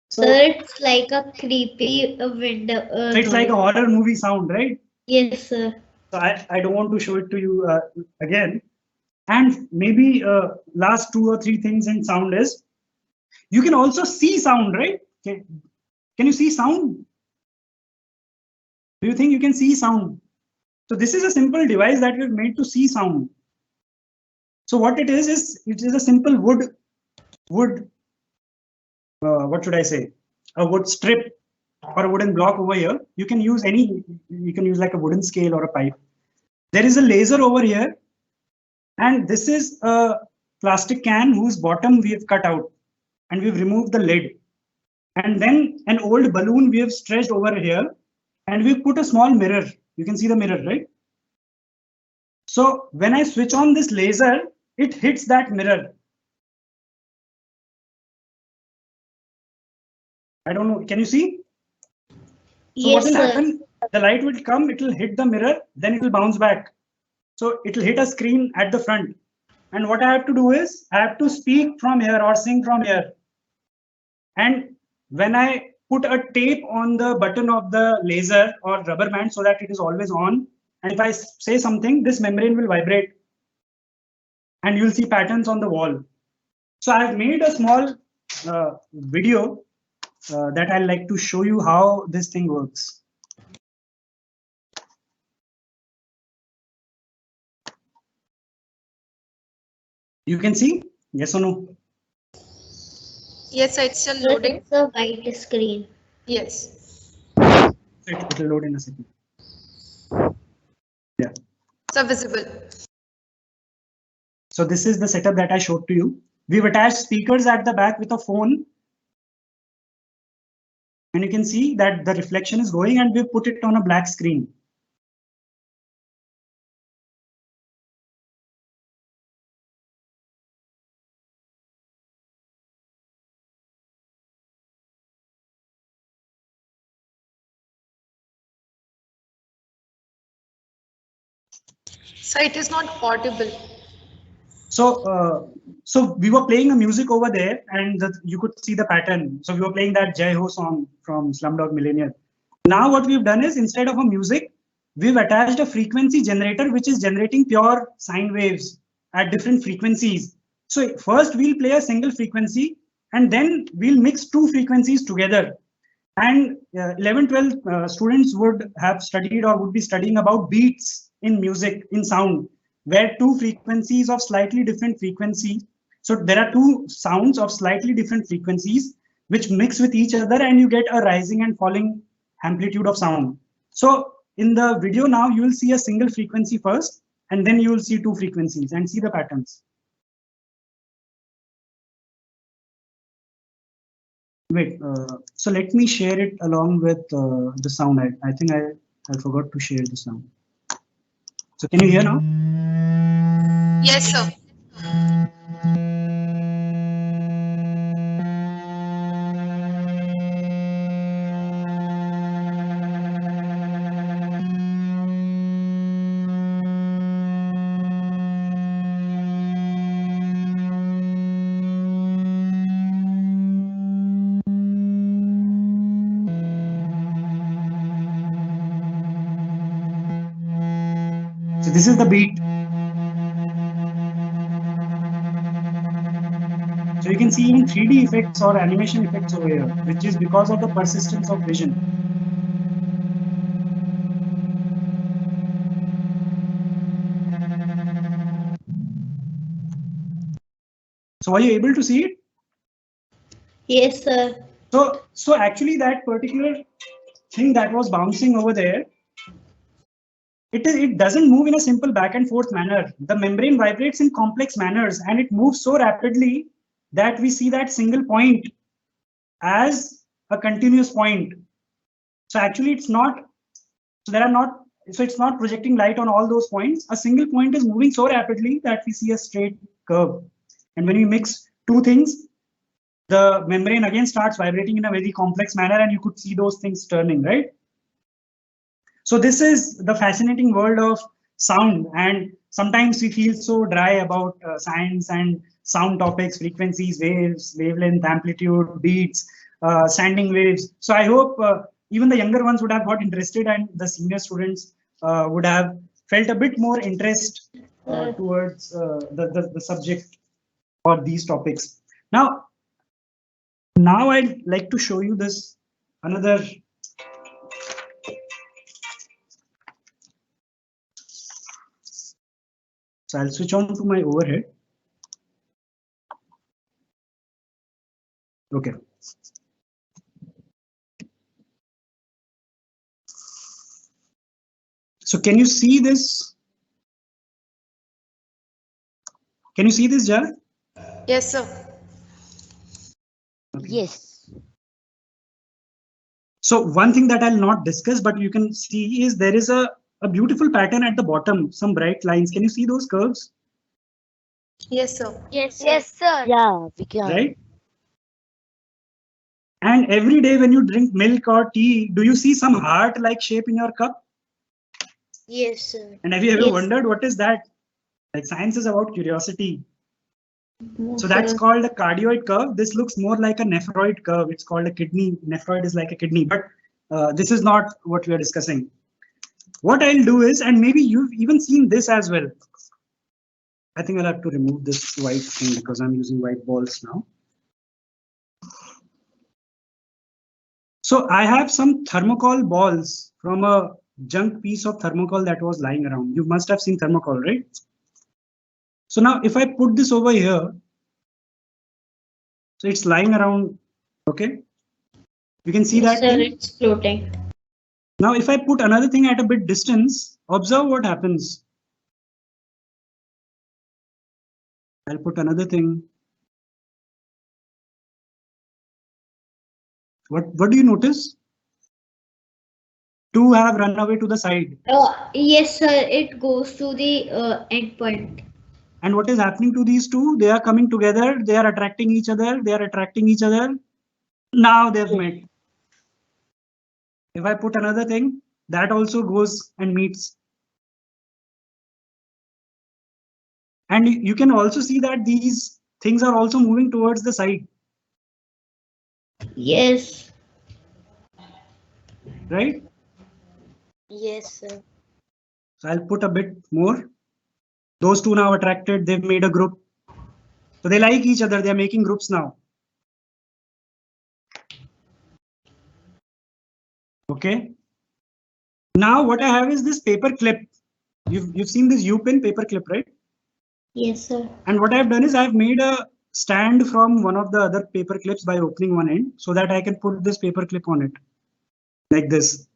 So it's like a creepy window. so it's like a horror movie sound, right? Yes, sir. So I don't want to show it to you again. And maybe last 2 or 3 things in sound is, you can also see sound, right? Can you see sound? Do you think you can see sound? So this is a simple device that we've made to see sound. So what it is it is a simple wood, what should I say? A wood strip or a wooden block over here. You can use like a wooden scale or a pipe. There is a laser over here, and this is a plastic can whose bottom we have cut out, and we've removed the lid. And then an old balloon we have stretched over here, and we've put a small mirror. You can see the mirror, right? So when I switch on this laser, it hits that mirror. I don't know. Can you see? So Yes, what will sir. happen? The light will come, it will hit the mirror, then it will bounce back. So it will hit a screen at the front. And what I have to do is, I have to speak from here or sing from here. And when I put a tape on the button of the laser or rubber band so that it is always on, and if I say something, this membrane will vibrate, and you'll see patterns on the wall. So I've made a small video that I'd like to show you how this thing works. You can see? Yes or no? Yes, sir, it's still Sir, loading. it's a white screen. Yes. It will load in a second. Yeah. So visible. So this is the setup that I showed to you. We've attached speakers at the back with a phone. And you can see that the reflection is going, and we've put it on a black screen. So it is not audible. So we were playing a music over there, and you could see the pattern. So we were playing that Jai Ho song from Slumdog Millionaire. Now what we've done is, instead of a music, we've attached a frequency generator which is generating pure sine waves at different frequencies. So first we'll play a single frequency, and then we'll mix 2 frequencies together. And 11, 12 students would have studied or would be studying about beats in music, in sound, where 2 frequencies of slightly different frequency. So there are 2 sounds of slightly different frequencies which mix with each other, and you get a rising and falling amplitude of sound. So in the video now, you will see a single frequency first, and then you will see 2 frequencies and see the patterns. Wait, so let me share it along with the sound. I think I forgot to share the sound. So can you hear now? Yes, sir. So this is the beat. So you can see even 3D effects or animation effects over here, which is because of the persistence of vision. So are you able to see it? Yes, sir. So actually that particular thing that was bouncing over there, it doesn't move in a simple back and forth manner. The membrane vibrates in complex manners and it moves so rapidly that we see that single point as a continuous point. So actually it's not, so it's not projecting light on all those points. A single point is moving so rapidly that we see a straight curve. And when we mix two things, the membrane again starts vibrating in a very complex manner and you could see those things turning, right? So this is the fascinating world of sound, and sometimes we feel so dry about science and sound topics, frequencies, waves, wavelength, amplitude, beats, standing waves. So I hope even the younger ones would have got interested and the senior students would have felt a bit more interest towards the subject or these topics. Now I'd like to show you this another. So I'll switch on to my overhead. Okay. So can you see this? Can you see this, Jar? Yes, sir. Okay. Yes. So one thing that I'll not discuss, but you can see is there is a beautiful pattern at the bottom, some bright lines. Can you see those curves? Yes, sir. Yes, sir. Yeah, we can. Right? And every day when you drink milk or tea, do you see some heart-like shape in your cup? Yes, sir. And have you ever Yes. wondered what is that? Like science is about curiosity. No, So that's sir. called a cardioid curve. This looks more like a nephroid curve. It's called a kidney. Nephroid is like a kidney, but this is not what we are discussing. What I'll do is, and maybe you've even seen this as well. I think I'll have to remove this white thing because I'm using white balls now. So I have some thermocol balls from a junk piece of thermocol that was lying around. You must have seen thermocol, right? So now if I put this over here, so it's lying around, okay? You can see Yes, that sir, thing? it's floating. Now if I put another thing at a bit distance, observe what happens. I'll put another thing. What do you notice? Two have run away to the side. Yes, sir, it goes to the end point. And what is happening to these two? They are coming together. They are attracting each other. They are attracting each other. Now they've met. If I put another thing, that also goes and meets. And you can also see that these things are also moving towards the side. Yes. Right? Yes, sir. So I'll put a bit more. Those two now attracted, they've made a group. So they like each other, they're making groups now. Okay. Now what I have is this paper clip. You've seen this U-pin paper clip, right? Yes, sir. And what I've done is I've made a stand from one of the other paper clips by opening one end so that I can put this paper clip on it like this.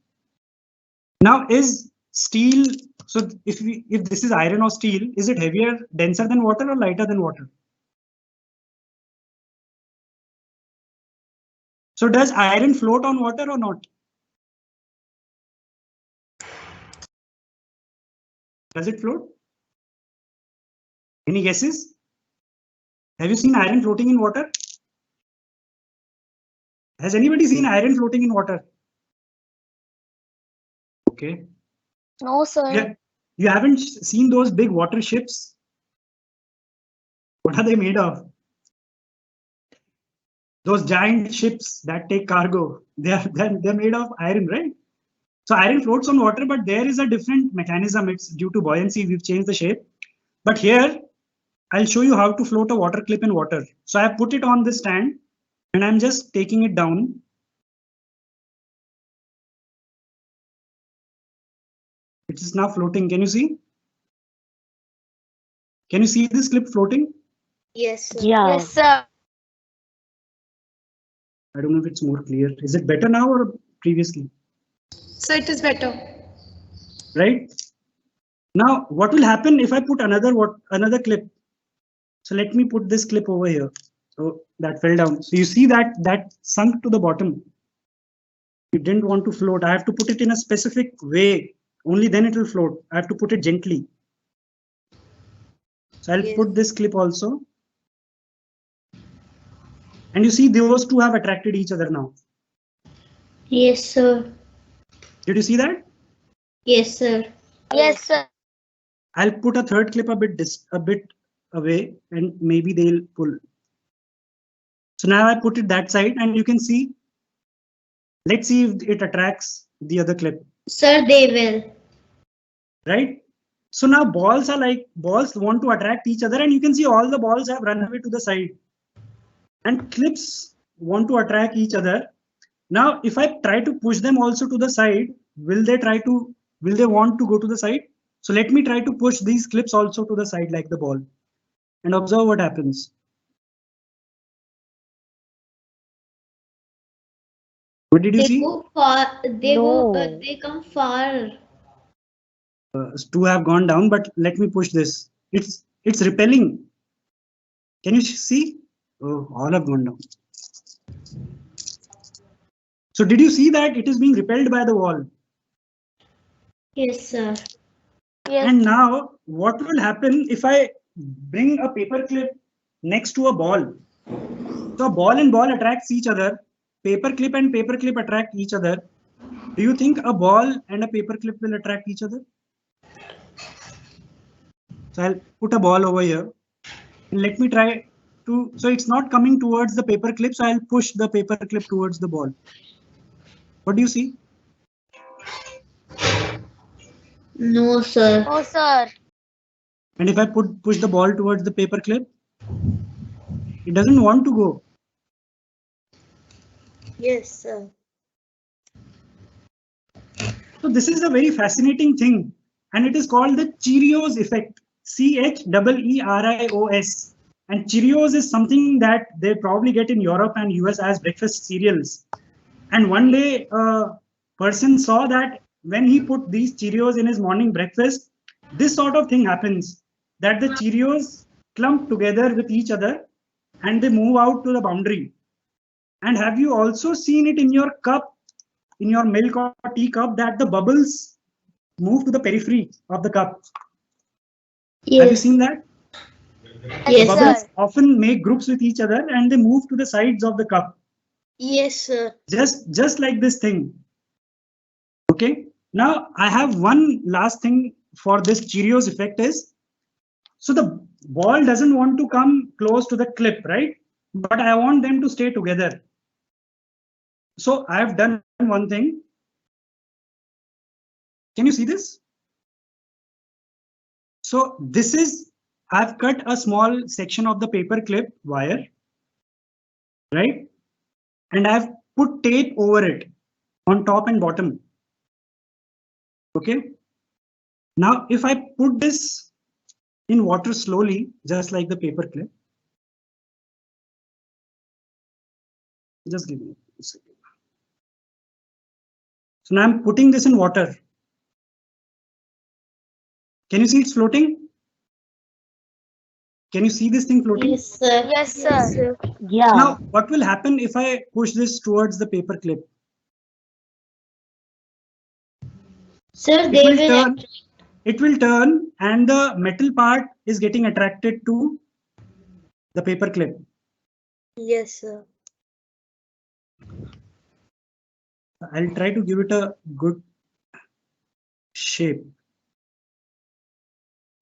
Now is steel, so if this is iron or steel, is it heavier, denser than water or lighter than water? So does iron float on water or not? Does it float? Any guesses? Have you seen iron floating in water? Has anybody seen iron floating in water? Okay. No, sir. Yeah. You haven't seen those big water ships? What are they made of? Those giant ships that take cargo, they're made of iron, right? So iron floats on water, but there is a different mechanism. It's due to buoyancy. We've changed the shape. But here, I'll show you how to float a water clip in water. So I put it on this stand and I'm just taking it down. It is now floating. Can you see? Can you see this clip floating? Yes, sir. Yeah. Yes, sir. I don't know if it's more clear. Is it better now or previously? So it is better. Right? Now, what will happen if I put another clip? So let me put this clip over here. So that fell down. So you see that sunk to the bottom. It didn't want to float. I have to put it in a specific way. Only then it will float. I have to put it gently. So I'll Yes. put this clip also. And you see those two have attracted each other now. Yes, sir. Did you see that? Yes, sir. Yes, sir. I'll put a third clip a bit away and maybe they'll pull. So now I put it that side and you can see. Let's see if it attracts the other clip. Sir, they will. Right? So now balls want to attract each other and you can see all the balls have run away to the side. And clips want to attract each other. Now, if I try to push them also to the side, will they want to go to the side? So let me try to push these clips also to the side like the ball and observe what happens. What did you They see? go far. No. They come far. Two have gone down, but let me push this. It's repelling. Can you see? Oh, all have gone down. So did you see that it is being repelled by the wall? Yes, sir. Yes. And now what will happen if I bring a paper clip next to a ball? So a ball and ball attracts each other. Paper clip and paper clip attract each other. Do you think a ball and a paper clip will attract each other? So I'll put a ball over here and let me try to, so it's not coming towards the paper clip. So I'll push the paper clip towards the ball. What do you see? No, sir. Oh, sir. And if I push the ball towards the paper clip, it doesn't want to go. Yes, sir. So this is a very fascinating thing, and it is called the Cheerios effect. Cheerios. And Cheerios is something that they probably get in Europe and US as breakfast cereals. And one day, a person saw that when he put these Cheerios in his morning breakfast, this sort of thing happens, that the Cheerios clump together with each other and they move out to the boundary. And have you also seen it in your cup, in your milk or tea cup, that the bubbles move to the periphery of the cup? Have you seen that? Yes, The bubbles sir. often make groups with each other and they move to the sides of the cup. Yes, sir. Just like this thing. Okay. Now I have one last thing for this Cheerios effect is, so the ball doesn't want to come close to the clip, right? But I want them to stay together. So I have done one thing. Can you see this? So this is, I've cut a small section of the paper clip wire, right? And I've put tape over it on top and bottom. Okay. Now, if I put this in water slowly, just like the paper clip, just give me a second. So now I'm putting this in water. Can you see it's floating? Can you see this thing floating? Yes, sir. Yes, sir. Yeah. Now, what will happen if I push this towards the paper clip? Sir, they will. It will turn and the metal part is getting attracted to the paper clip. Yes, sir. I'll try to give it a good shape.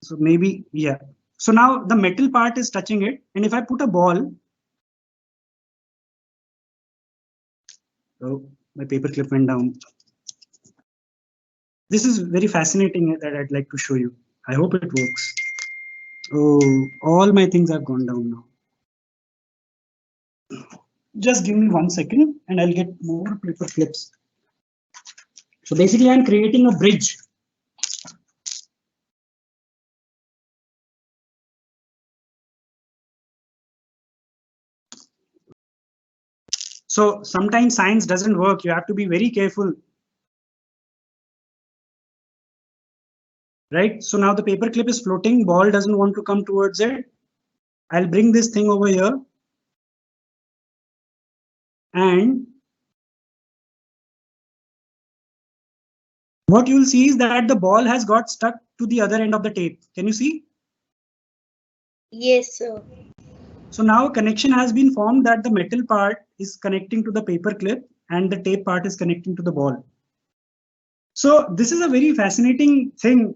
So maybe, yeah. So now the metal part is touching it. And if I put a ball, oh, my paper clip went down. This is very fascinating that I'd like to show you. I hope it works. Oh, all my things have gone down now. Just give me 1 second and I'll get more paper clips. So basically I'm creating a bridge. So sometimes science doesn't work. You have to be very careful. Right? So now the paper clip is floating. Ball doesn't want to come towards it. I'll bring this thing over here. And what you'll see is that the ball has got stuck to the other end of the tape. Can you see? Yes, sir. So now a connection has been formed that the metal part is connecting to the paper clip and the tape part is connecting to the ball. So this is a very fascinating thing.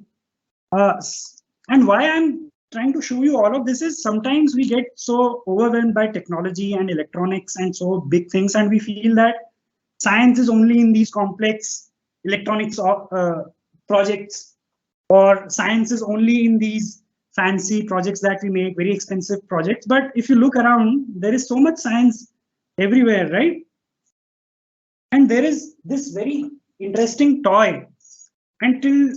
And why I'm trying to show you all of this is sometimes we get so overwhelmed by technology and electronics and so big things, and we feel that science is only in these complex electronics projects, or science is only in these fancy projects that we make, very expensive projects. But if you look around, there is so much science everywhere, right? And there is this very interesting toy, and till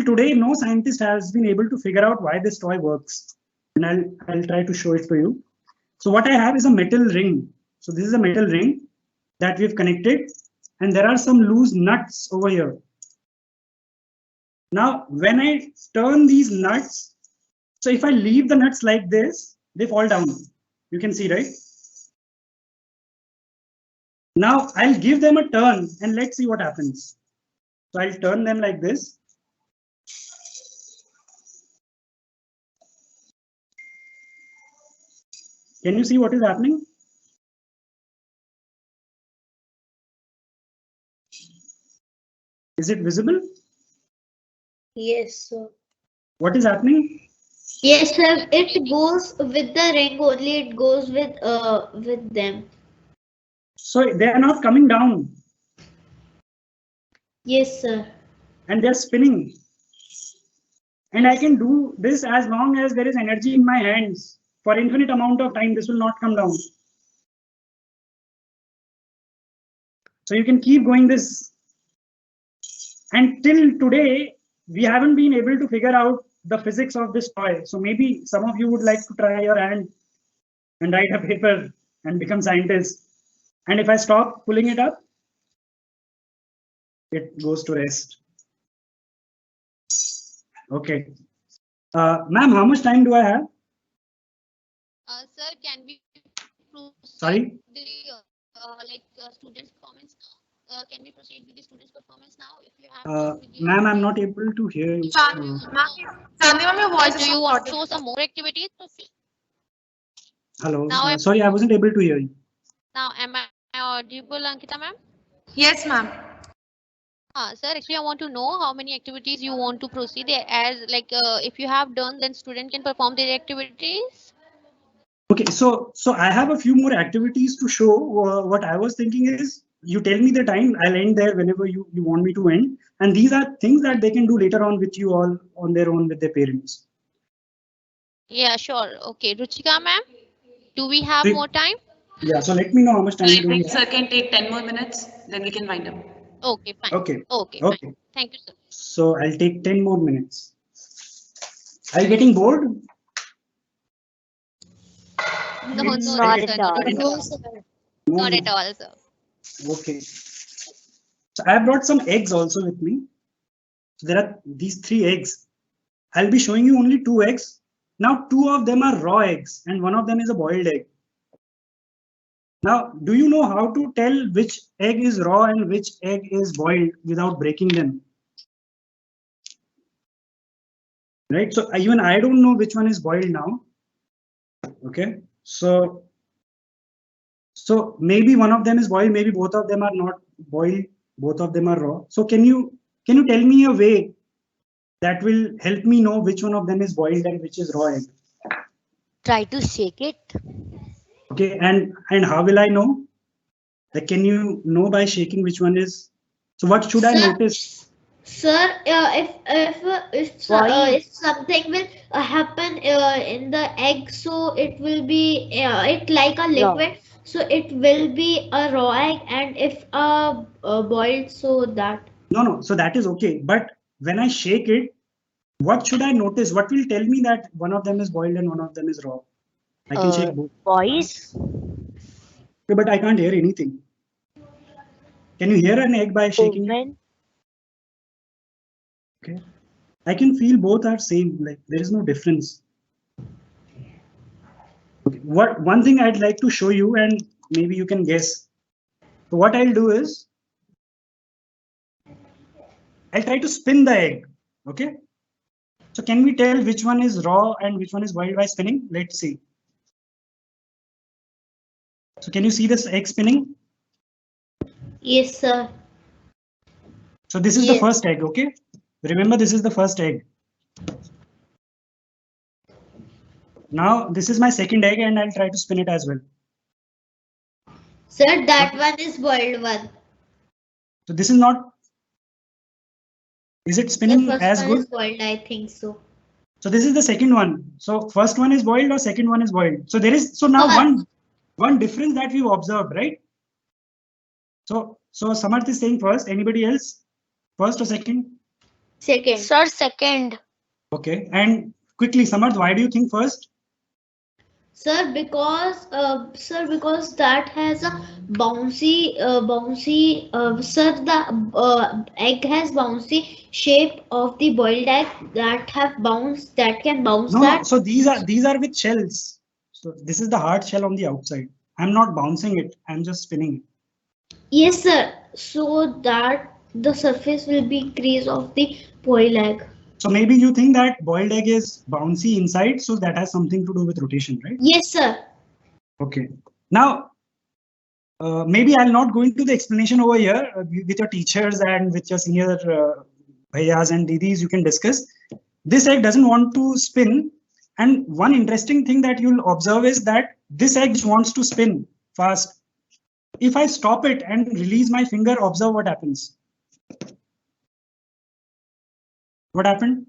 today no scientist has been able to figure out why this toy works, and I'll try to show it to you. So what I have is a metal ring. So this is a metal ring that we've connected, and there are some loose nuts over here. Now when I turn these nuts, so if I leave the nuts like this, they fall down. You can see, right? Now I'll give them a turn and let's see what happens. So I'll turn them like this. Can you see what is happening? Is it visible? Yes, sir. What is happening? Yes, sir. It goes with the ring only. It goes with them. So they are not coming down. Yes, sir. And they're spinning. And I can do this as long as there is energy in my hands. For infinite amount of time, this will not come down. So you can keep going this. And till today, we haven't been able to figure out the physics of this toy. So maybe some of you would like to try your hand and write a paper and become scientists. And if I stop pulling it up, it goes to rest. Okay. Ma'am, how much time do I have? Sir, can we proceed Sorry? the students' performance now? Can we proceed with the students' performance now? If you have Ma'am, I'm not able to hear you. Chandni ma'am, your voice do is you not want to audible. show some more activities? Hello. Now Sorry, I wasn't able to hear you. Now, am I audible, Ankita ma'am? Yes, ma'am. Sir, actually, I want to know how many activities you want to proceed as if you have done, then student can perform their activities. Okay, so I have a few more activities to show. What I was thinking is, you tell me the time, I'll end there whenever you want me to end. And these are things that they can do later on with you all on their own with their parents. Yeah, sure. Okay, Ruchika ma'am, do we have Three- more time? Yeah, so let me know how much time do we have. Sir can take 10 more minutes, then we can wind up. Okay, fine. Okay. Okay, Okay. fine. Thank you, sir. So I'll take 10 more minutes. Are you getting bored? No, Not sir, at all. not at No, all. sir. Not at all, sir. Okay. So I have brought some eggs also with me. So there are these 3 eggs. I'll be showing you only 2 eggs. Now 2 of them are raw eggs and 1 of them is a boiled egg. Now, do you know how to tell which egg is raw and which egg is boiled without breaking them? Right, so even I don't know which one is boiled now. Okay, so maybe one of them is boiled, maybe both of them are not boiled, both of them are raw. So can you tell me a way that will help me know which one of them is boiled and which is raw egg? Try to shake it. Okay, and how will I know? Like, can you know by shaking which one is? So what should I notice? Sir, if something will happen in the egg, so it will be it like a liquid, so it will be a raw egg, and if boiled, so that. No, so that is okay. But when I shake it, what should I notice? What will tell me that one of them is boiled and one of them is raw? I can shake both. Boys? Okay, but I can't hear anything. Can you hear an egg by shaking it? Oven. Okay. I can feel both are same, like there is no difference. Okay. What one thing I'd like to show you, and maybe you can guess. So what I'll do is I'll try to spin the egg. Okay. So can we tell which one is raw and which one is boiled by spinning? Let's see. So can you see this egg spinning? Yes, sir. So this is the first egg, okay? Remember, this is the first egg. Now this is my second egg and I'll try to spin it as well. Sir, that one is boiled one. So this is not, is it The spinning first as one good? is boiled, I think so. So this is the second one. So first one is boiled or second one is boiled. So there is, so now one difference that we've observed, right? So Samarth is saying first, anybody else? First or second? Second. Sir, second. Okay, and quickly Samarth, why do you think first? Sir, because that has a bouncy, sir, the egg has bouncy shape of the boiled egg that can bounce No, that. so these are with shells. So this is the hard shell on the outside. I'm not bouncing it. I'm just spinning it. Yes, sir. So that the surface will be crease of the boiled egg. So maybe you think that boiled egg is bouncy inside, so that has something to do with rotation, right? Yes, sir. Okay. Now, maybe I'll not go into the explanation over here. With your teachers and with your senior bhaiyas and didis, you can discuss. This egg doesn't want to spin. And one interesting thing that you'll observe is that this egg wants to spin fast. If I stop it and release my finger, observe what happens. What happened?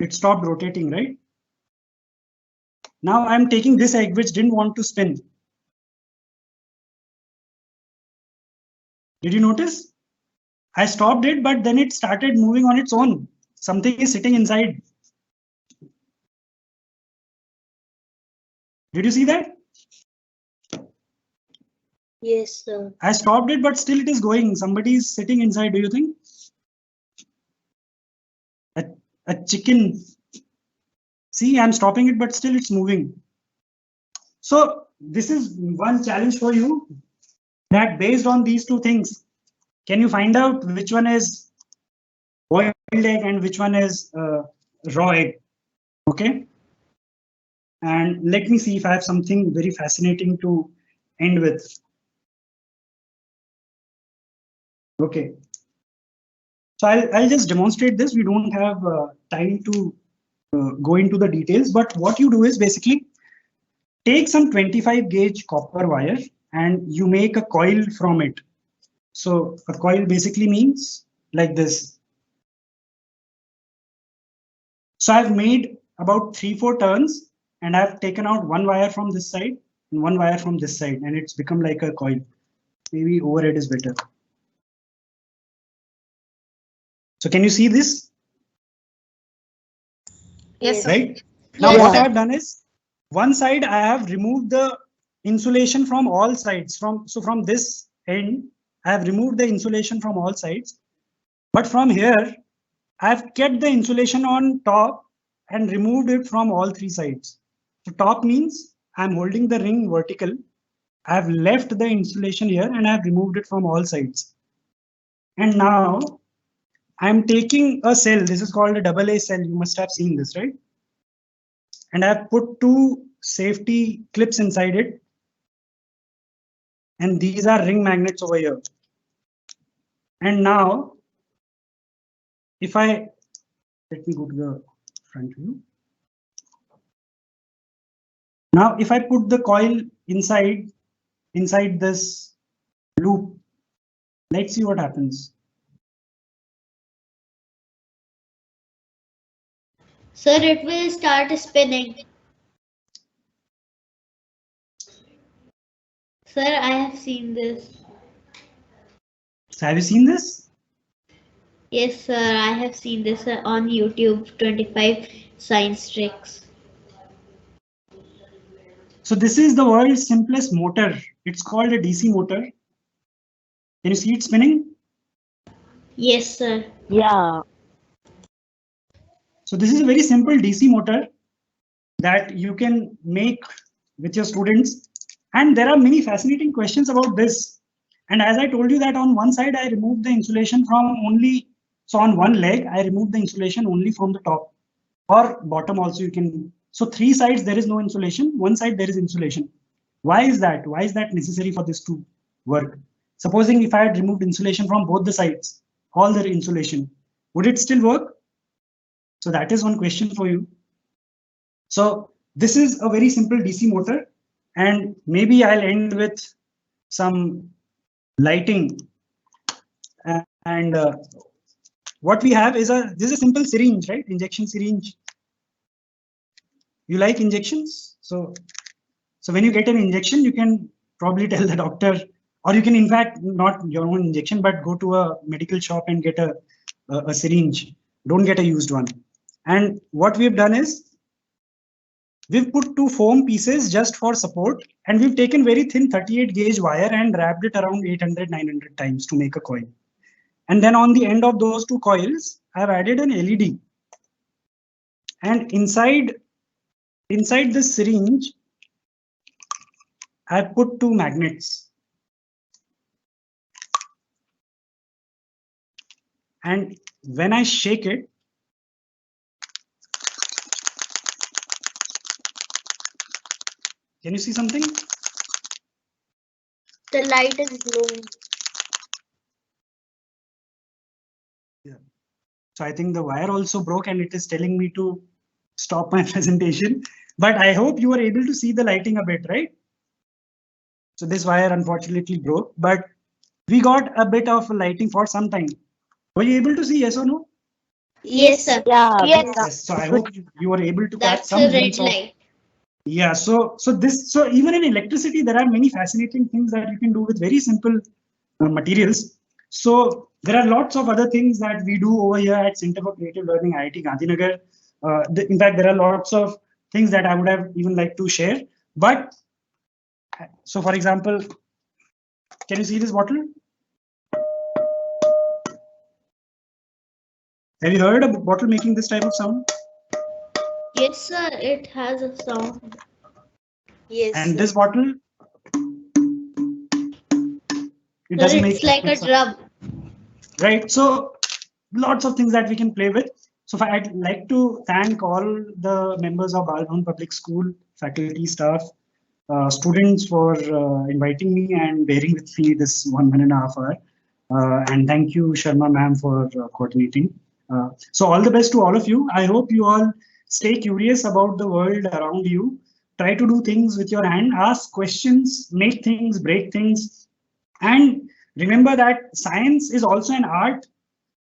It stopped rotating, right? Now I'm taking this egg which didn't want to spin. Did you notice? I stopped it, but then it started moving on its own. Something is sitting inside. Did you see that? Yes, sir. I stopped it, but still it is going. Somebody is sitting inside, do you think? A chicken. See, I'm stopping it, but still it's moving. So this is one challenge for you, that based on these two things, can you find out which one is boiled egg and which one is raw egg? Okay. And let me see if I have something very fascinating to end with. Okay. So I'll just demonstrate this. We don't have time to go into the details, but what you do is basically take some 25 gauge copper wire and you make a coil from it. So a coil basically means like this. So I've made about 3-4 turns and I've taken out one wire from this side and one wire from this side, and it's become like a coil. Maybe overhead is better. So can you see this? Yes, sir. Right? Now what I have done is, one side I have removed the insulation from all sides. From this end, I have removed the insulation from all sides. But from here, I have kept the insulation on top and removed it from all 3 sides. So top means I'm holding the ring vertical. I have left the insulation here and I have removed it from all sides. And now I'm taking a cell. This is called a AA cell. You must have seen this, right? And I've put 2 safety clips inside it. And these are ring magnets over here. And now, if let me go to the front view. Now, if I put the coil inside this loop, let's see what happens. Sir, it will start spinning. Sir, I have seen this. So have you seen this? Yes, sir, I have seen this on YouTube, 25 science tricks. So this is the world's simplest motor. It's called a DC motor. Can you see it spinning? Yes, sir. Yeah. So this is a very simple DC motor that you can make with your students. And there are many fascinating questions about this. And as I told you that on one side, I removed the insulation from only, so on one leg, I removed the insulation only from the top or bottom also you can. So three sides, there is no insulation. One side, there is insulation. Why is that? Why is that necessary for this to work? Supposing if I had removed insulation from both the sides, all the insulation, would it still work? So that is one question for you. So this is a very simple DC motor, and maybe I'll end with some lighting. And what we have is this is a simple syringe, right? Injection syringe. You like injections? So when you get an injection, you can probably tell the doctor, or you can in fact not your own injection, but go to a medical shop and get a syringe. Don't get a used one. And what we've done is we've put two foam pieces just for support, and we've taken very thin 38 gauge wire and wrapped it around 800-900 times to make a coil. And then on the end of those two coils, I've added an LED. And inside this syringe, I've put two magnets. And when I shake it, can you see something? The light is glowing. Yeah. So I think the wire also broke and it is telling me to stop my presentation. But I hope you were able to see the lighting a bit, right? So this wire unfortunately broke, but we got a bit of lighting for some time. Were you able to see, yes or no? Yes, sir. Yeah. Yes. So I hope you were able to catch That's some a red glimpse of. light. Yeah, so even in electricity, there are many fascinating things that you can do with very simple materials. So there are lots of other things that we do over here at Center for Creative Learning, IIT Gandhinagar. In fact, there are lots of things that I would have even liked to share. But so, for example, can you see this bottle? Have you heard a bottle making this type of sound? Yes, sir. It has a sound. Yes. And sir. this bottle, it Sir, doesn't it's make like a drum. right. So lots of things that we can play with. So I'd like to thank all the members of Balbhavan Public School, faculty, staff, students for inviting me and bearing with me this 1.5 hour. And thank you, Sharma ma'am, for coordinating. So all the best to all of you. I hope you all stay curious about the world around you. Try to do things with your hand, ask questions, make things, break things. And remember that science is also an art.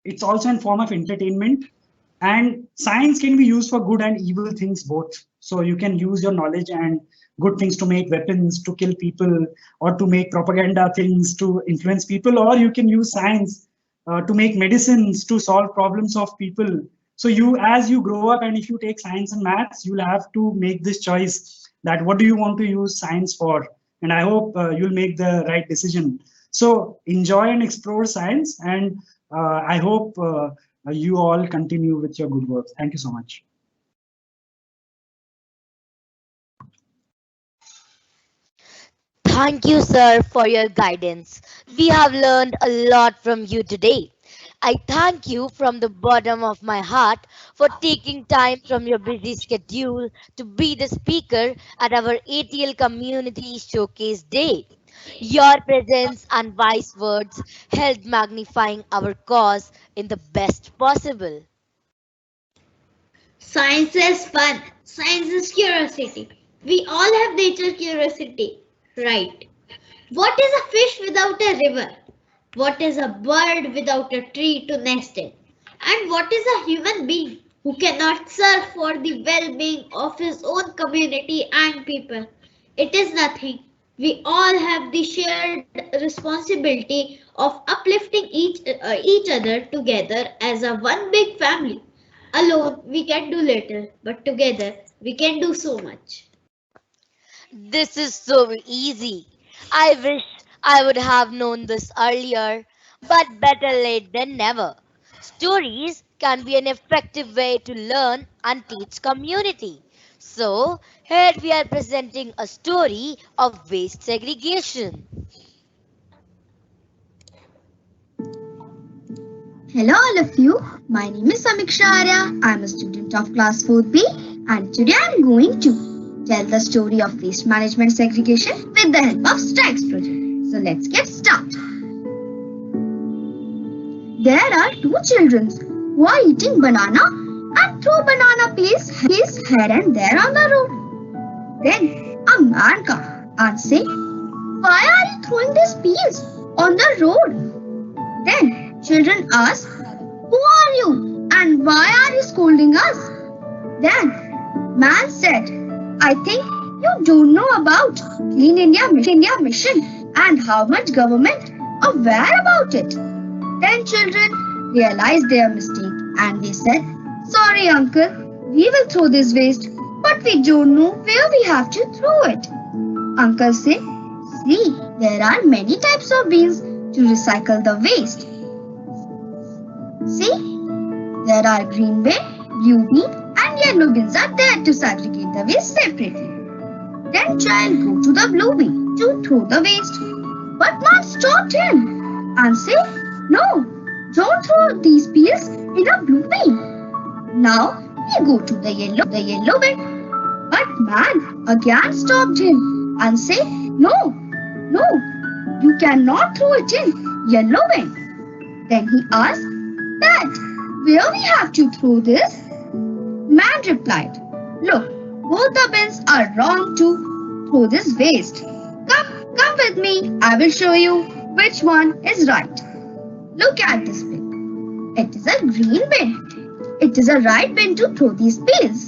It's also a form of entertainment. And science can be used for good and evil things both. So you can use your knowledge and good things to make weapons, to kill people, or to make propaganda things to influence people, or you can use science to make medicines, to solve problems of people. So as you grow up, and if you take science and maths, you'll have to make this choice that what do you want to use science for? And I hope you'll make the right decision. So enjoy and explore science, and I hope you all continue with your good work. Thank you so much. Thank you, sir, for your guidance. We have learned a lot from you today. I thank you from the bottom of my heart for taking time from your busy schedule to be the speaker at our ATL Community Showcase Day. Your presence and wise words helped magnifying our cause in the best possible. Science is fun. Science is curiosity. We all have nature curiosity, right? What is a fish without a river? What is a bird without a tree to nest in? And what is a human being who cannot serve for the well-being of his own community and people? It is nothing. We all have the shared responsibility of uplifting each other together as a one big family. Alone we can do little, but together we can do so much. This is so easy. I wish I would have known this earlier, but better late than never. Stories can be an effective way to learn and teach community. So, here we are presenting a story of waste segregation. Hello, all of you. My name is Samiksha Arya. I'm a student of class 4B, and today I'm going to tell the story of waste management segregation with the help of Strikes project. So let's get started. There are two children who are eating banana and throw banana peels here and there on the road. Then a man comes and say, "Why are you throwing these peels on the road?" Then children ask, "Who are you and why are you scolding us?" Then man said, "I think you don't know about Clean India mission and how much government aware about it." Then children realized their mistake and they said, "Sorry uncle, we will throw this waste, but we don't know where we have to throw it." Uncle said, "See, there are many types of bins to recycle the waste. See, there are green bin, blue bin and yellow bins are there to segregate the waste separately." Then child go to the blue bin to throw the waste. But man stopped him and said, "No, don't throw these peels in a blue bin. Now we go to the yellow bin." But man again stopped him and said, "No, no, you cannot throw it in yellow bin." Then he asked, "Dad, where we have to throw this?" Man replied, "Look, both the bins are wrong to throw this waste. Come with me, I will show you which one is right. Look at this bin. It is a green bin. It is a right bin to throw these peels."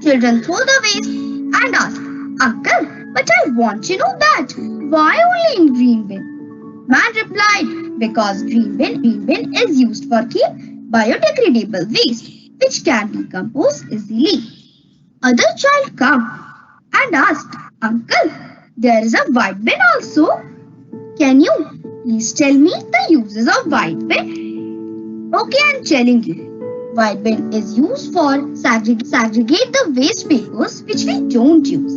Children throw the waste and ask, "Uncle, but I want to know that. Why only in green bin?" Man replied, "Because green bin is used for keep biodegradable waste, which can decompose easily." Other child come and asked, "Uncle, there is a white bin also. Can you please tell me the uses of white bin?" "Okay, I'm telling you. White bin is used for segregate the waste papers which we don't use.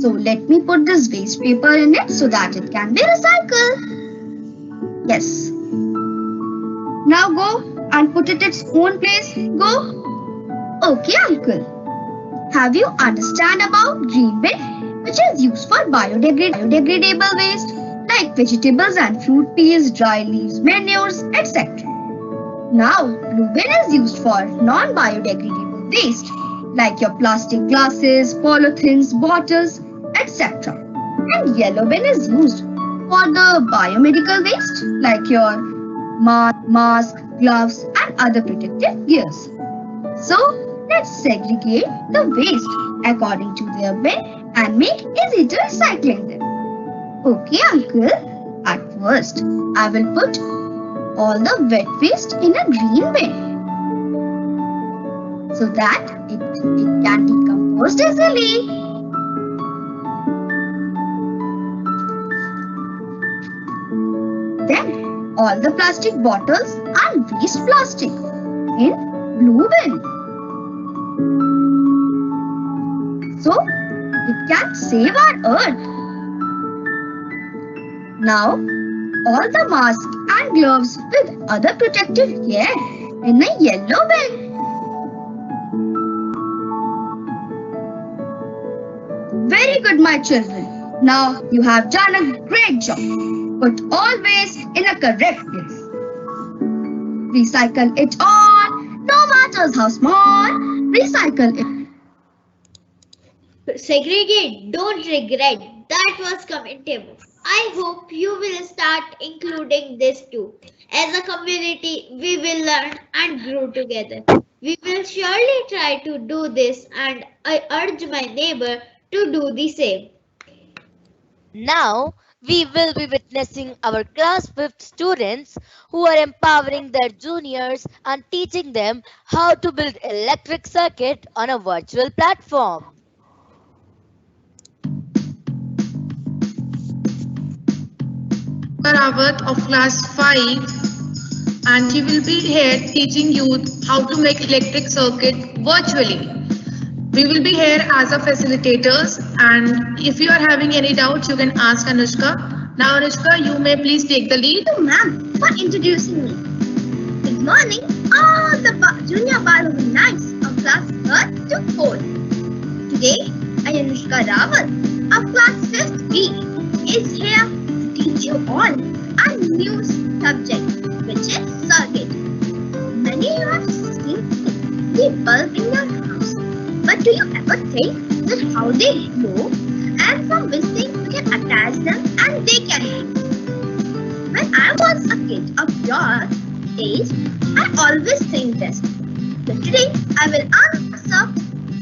So let me put this waste paper in it so that it can be recycled." "Yes." "Now go and put it its own place. Go." "Okay, uncle." "Have you understand about green bin, which is used for biodegradable waste like vegetables and fruit peels, dry leaves, manures, etc. Now, blue bin is used for non-biodegradable waste like your plastic glasses, polythenes, bottles, etc. And yellow bin is used for the biomedical waste like your mask, gloves and other protective gears. So, let's segregate the waste according to their bin and make easy to recycling them." "Okay, uncle. At first, I will put all the wet waste in a green bin so that it can decompose easily." Then all the plastic bottles and waste plastic in blue bin, so it can save our earth. Now all the masks and gloves with other protective gear in a yellow bin. Very good, my children. Now you have done a great job. Put all waste in a correct place. Recycle it all, no matter how small. Recycle it. Segregate, don't regret. That was commendable. I hope you will start including this too. As a community, we will learn and grow together. We will surely try to do this, and I urge my neighbor to do the same. Now, we will be witnessing our class 5th students who are empowering their juniors and teaching them how to build electric circuit on a virtual platform. Rawat of class 5 and she will be here teaching you how to make electric circuit virtually. We will be here as a facilitators and if you are having any doubts you can ask Anushka. Now Anushka, you may please take the lead. Thank you, ma'am, for introducing me. Good morning, all the junior bioluminescents of class 3rd to 4th. Today, I am Anushka Rawat of class 5th B is here to teach you all a new subject, which is circuit. Many of you have seen the bulb in your house, but do you ever think that how they glow and from which thing you can attach them and they can glow? When I was a kid of your age, I always think this. But today, I will answer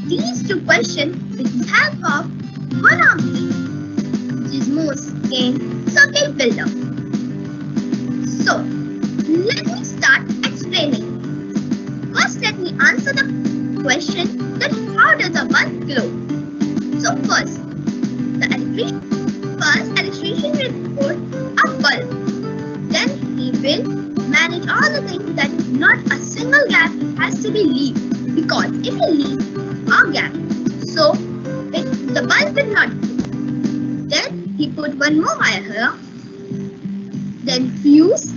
these two questions with the help of one of the Gizmo's game circuit builder. So, let me start explaining. First, let me answer the question that how does a bulb glow? So first, electrician will put a bulb. Then he will manage all the things that not a single gap has to be leave, because if he leaves a gap, so the bulb will not glow. Then he put one more wire here, then fuse,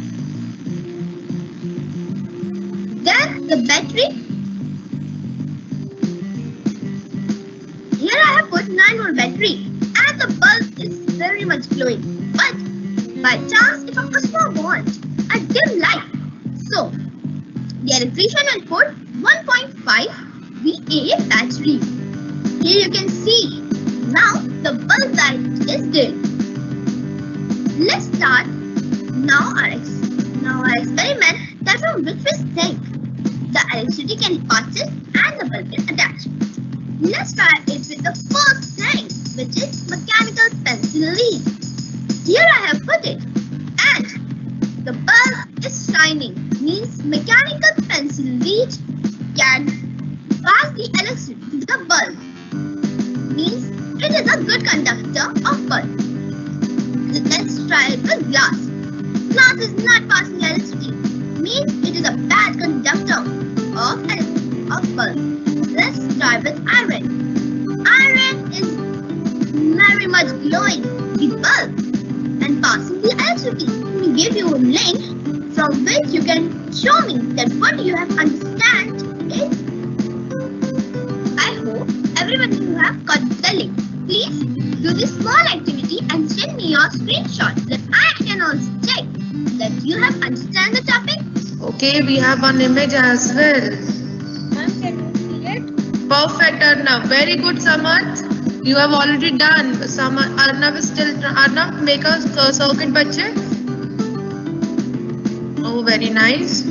then the battery. Here I have put 9 more battery and the bulb is very much glowing. But by chance if a customer wants a dim light, so the electrician will put 1.5 VA battery. Here you can see now the bulb light is dim. Let's start now our experiment that from which we think the electricity can pass in and the bulb can attach. Let's try it with the first thing, which is mechanical pencil lead. Here I have put it and the bulb is shining, means mechanical pencil lead can pass the electricity to the bulb, means it is a good conductor of bulb. Let's try it with glass. Glass is not passing electricity, means it is a bad conductor of bulb. Let's try with iron. Iron is very much glowing the bulb and passing the electricity. Let me give you a link from which you can show me that what you have understand is. I hope everyone who have got the link. Please do this small activity and send me your screenshot that I can also check that you have understand the topic. Okay, we have an image as well. Ma'am, can you see it? Perfect, Arnav. Very good, Samarth. You have already done. Arnav is still. Arnav, make a circuit, bache. Oh, very nice.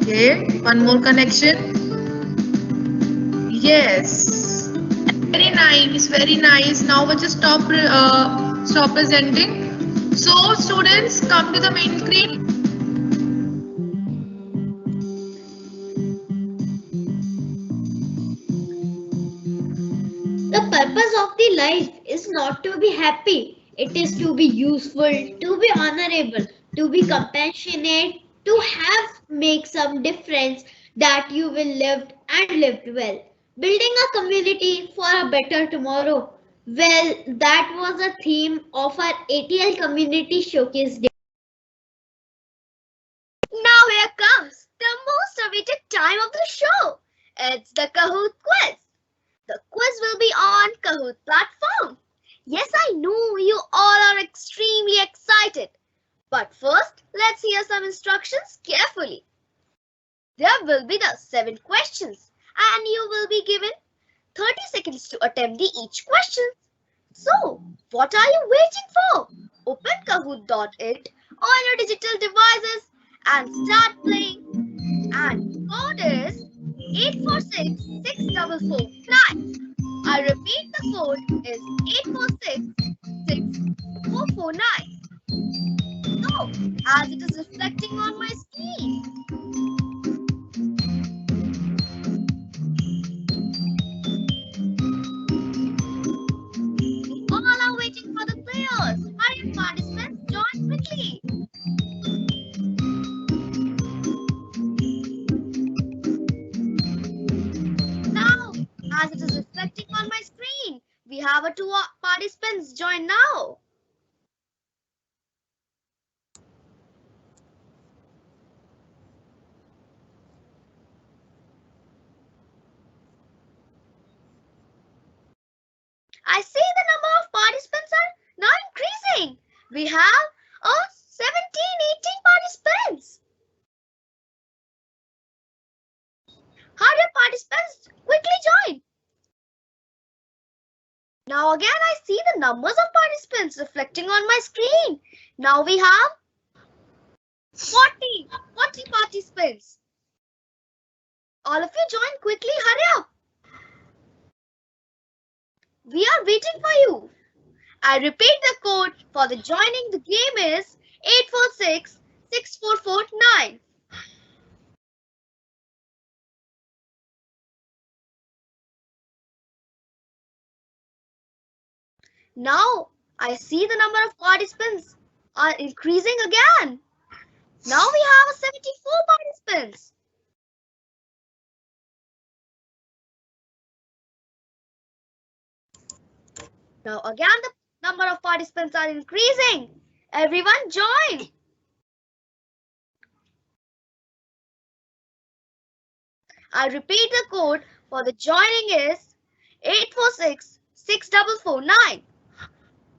Okay, one more connection. Yes. Very nice, very nice. Now we'll just stop presenting. So, students, come to the main screen. The purpose of the life is not to be happy. It is to be useful, to be honorable, to be compassionate, to make some difference that you will live and lived well. Building a community for a better tomorrow. Well, that was a theme of our ATL Community Showcase Day. Now here comes the most awaited time of the show. It's the Kahoot quiz. The quiz will be on Kahoot platform. Yes, I know you all are extremely excited. But first, let's hear some instructions carefully. There will be the 7 questions and you will be given 30 seconds to attempt each question. So, what are you waiting for? Open Kahoot.it on your digital devices and start playing. And code is 846-6449. I repeat, the code is 846-6449. So, as it is reflecting on my screen, we all are waiting for the players. reflecting on my screen. We have a two participants join now. I see the number of participants are now increasing. We have 18 participants. Hurry up, participants, quickly join. Now again I see the numbers of participants reflecting on my screen. Now we have 40 participants. All of you join quickly, hurry up. We are waiting for you. I repeat the code for the joining the game is 846-6449. Now I see the number of participants are increasing again. Now we have 74 participants. Now again the number of participants are increasing. Everyone join. I repeat the code for the joining is 846-6449.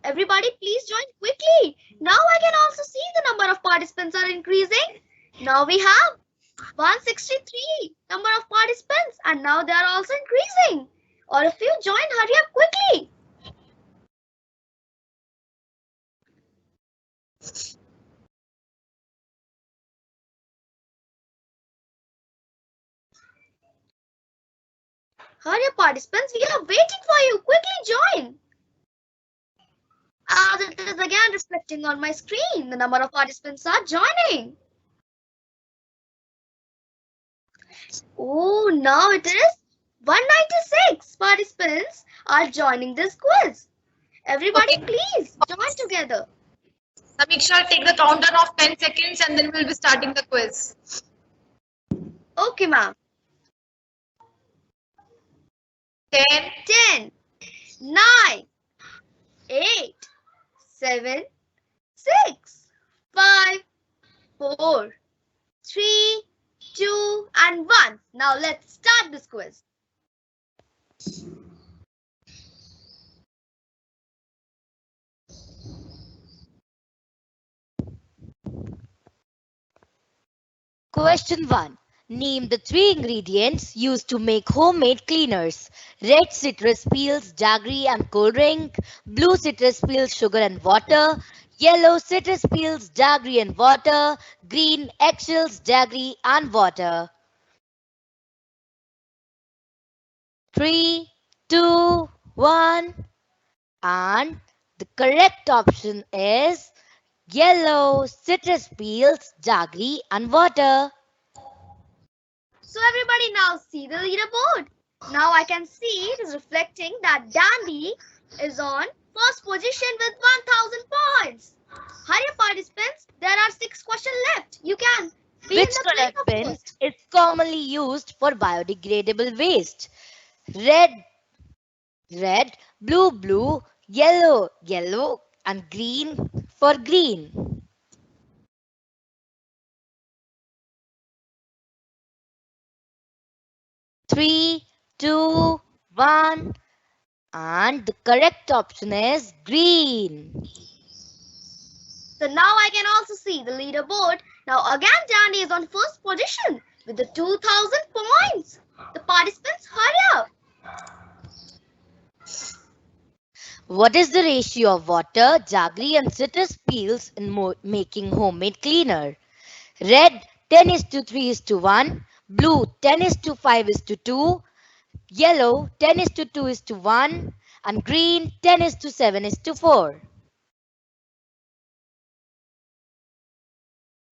Everybody please join quickly. Now I can also see the number of participants are increasing. Now we have 163 number of participants and now they are also increasing. All of you join, hurry up quickly. Hurry up participants, we are waiting for you. Quickly join. As it is again reflecting on my screen, the number of participants are joining. Oh, now it is 196 participants are joining this quiz. Everybody please join together. Samiksha, take the countdown of 10 seconds and then we'll be starting the quiz. Okay, ma'am. 10, 9, 8, 7, 6, 5, 4, 3, 2, and 1. Now let's start this quiz. Question 1. Name the 3 ingredients used to make homemade cleaners. Red citrus peels, jaggery and cold drink. Blue citrus peels, sugar and water. Yellow citrus peels, jaggery and water. Green eggshells, jaggery and water. 3, 2, 1. And the correct option is yellow citrus peels, jaggery and water. So everybody now see the leaderboard. Now I can see it is reflecting that Dandy is on first position with 1000 points. Hurry up participants, there are 6 questions left. You can be Which in the play color pen first. is commonly used for biodegradable waste? Red, red, blue, blue, yellow, yellow, and green for green. Three, 2, 1, and the correct option is green. So now I can also see the leaderboard. Now again Dandy is on first position with the 2000 points. The participants hurry up. What is the ratio of water, jaggery, and citrus peels in making homemade cleaner? Red 10:3:1, blue 10:5:2, yellow 10:2:1, and green 10:7:4.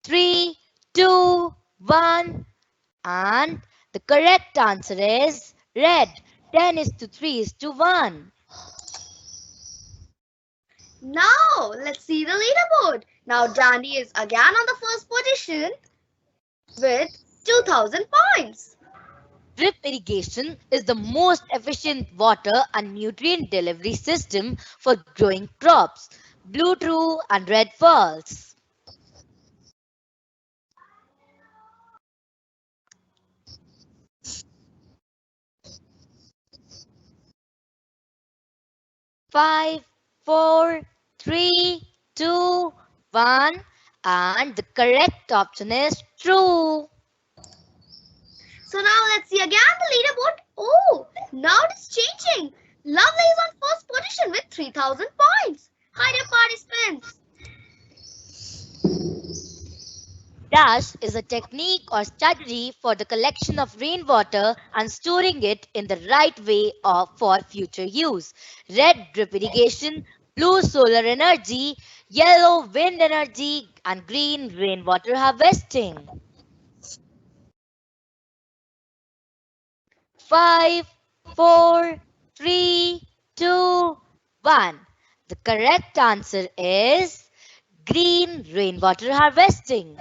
3, 2, 1, and the correct answer is red 10:3:1. Now let's see the leaderboard. Now Dandy is again on the first position with 2000 points. Drip irrigation is the most efficient water and nutrient delivery system for growing crops. Blue true and red false. Five, four, three, two, one, and the correct option is true. So now let's see again the leaderboard. Oh, now it is changing. Lovely is on first position with 3,000 points. Hi there, participants. Dash is a technique or strategy for the collection of rainwater and storing it in the right way for future use. Red drip irrigation, blue solar energy, yellow wind energy, and green rainwater harvesting. 5, 4, 3, 2, 1. The correct answer is green rainwater harvesting.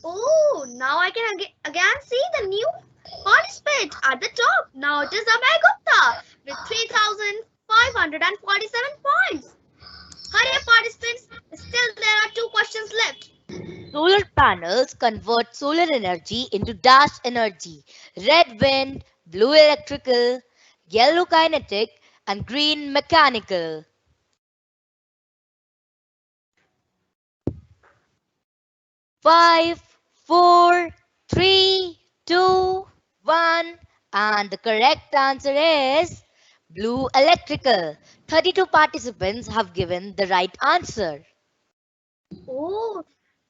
Oh, now I can again see the new participant at the top. Now it is Amay Gupta with 3,547 points. Hurry up, participants. Still, there are 2 questions left. Solar panels convert solar energy into dash energy. Red wind, blue electrical, yellow kinetic, and green mechanical. 5, 4, 3, 2, 1, and the correct answer is blue electrical. 32 participants have given the right answer. Oh,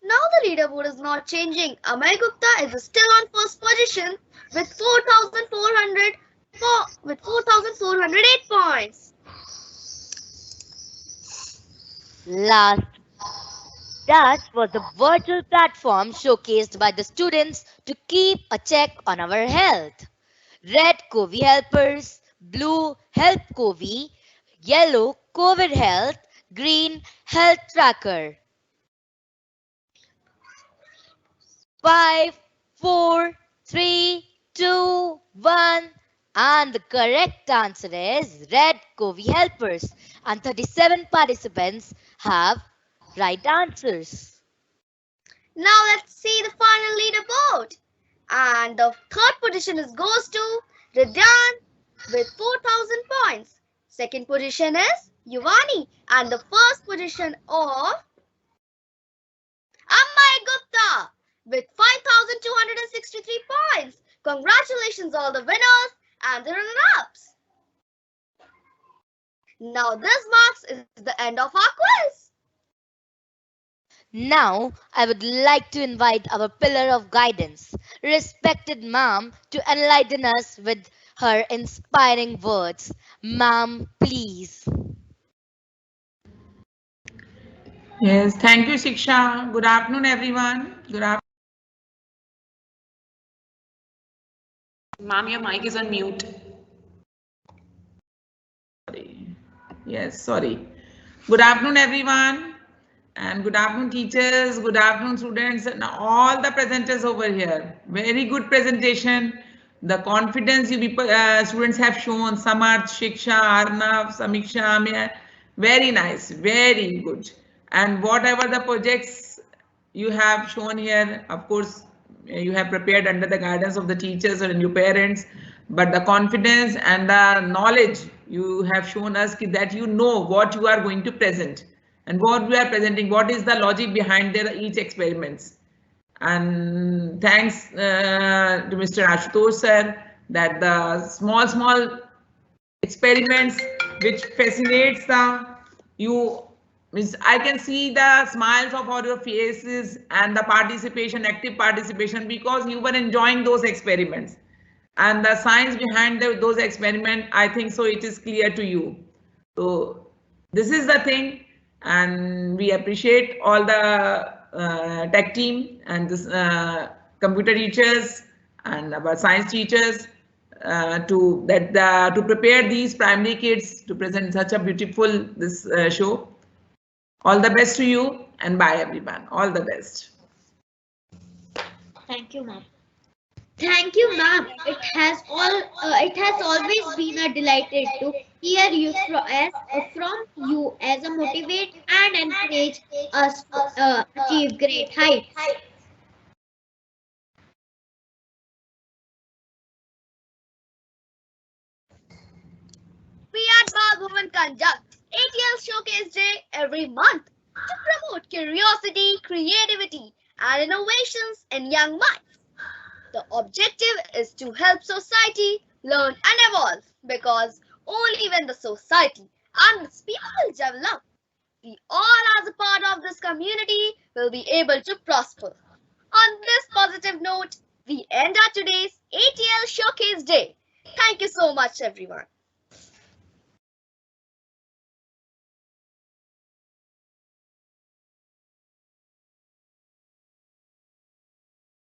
now the leaderboard is not changing. Amay Gupta is still on first position with 4,408 points. Last Dash was a virtual platform showcased by the students to keep a check on our health. Red COVID helpers, blue help COVID, yellow COVID health, green health tracker. 5, 4, 3, 2, 1. And the correct answer is red COVID helpers. And 37 participants have right answers. Now let's see the final leaderboard. And the third position goes to Ridyan with 4,000 points. Second position is Yuvani. And the first position of Amay Gupta with 5,263 points. Congratulations all the winners and the runner-ups. Now this marks the end of our quiz. Now, I would like to invite our pillar of guidance, respected ma'am, to enlighten us with her inspiring words. Ma'am, please. Yes, thank you, Shiksha. Good afternoon, everyone. Good afternoon. Ma'am, your mic is on mute. Sorry. Yes, sorry. Good afternoon, everyone. And good afternoon, teachers. Good afternoon, students, and all the presenters over here. Very good presentation. The confidence you people, students have shown. Samarth, Shiksha, Arnav, Samiksha, very nice, very good. And whatever the projects you have shown here, of course, you have prepared under the guidance of the teachers or your parents. But the confidence and the knowledge you have shown us that you know what you are going to present. And what we are presenting, what is the logic behind their each experiments. And thanks to Mr. Ashutosh sir that the small experiments which fascinates you. I can see the smiles of all your faces and the participation, active participation, because you were enjoying those experiments. And the science behind those experiments, I think so it is clear to you. So this is the thing. And we appreciate all the tech team and this computer teachers and our science teachers to prepare these primary kids to present such a beautiful show. All the best to you and bye everyone. All the best. Thank you, ma'am. Thank you, ma'am. It has always been a delight to hear you from you as a motivate and encourage us to achieve great heights. We at Bal Bhuvan conduct ATL Showcase Day every month to promote curiosity, creativity, and innovations in young minds. The objective is to help society learn and evolve because only when the society and its people develop, we all as a part of this community will be able to prosper. On this positive note, we end our today's ATL Showcase Day. Thank you so much, everyone.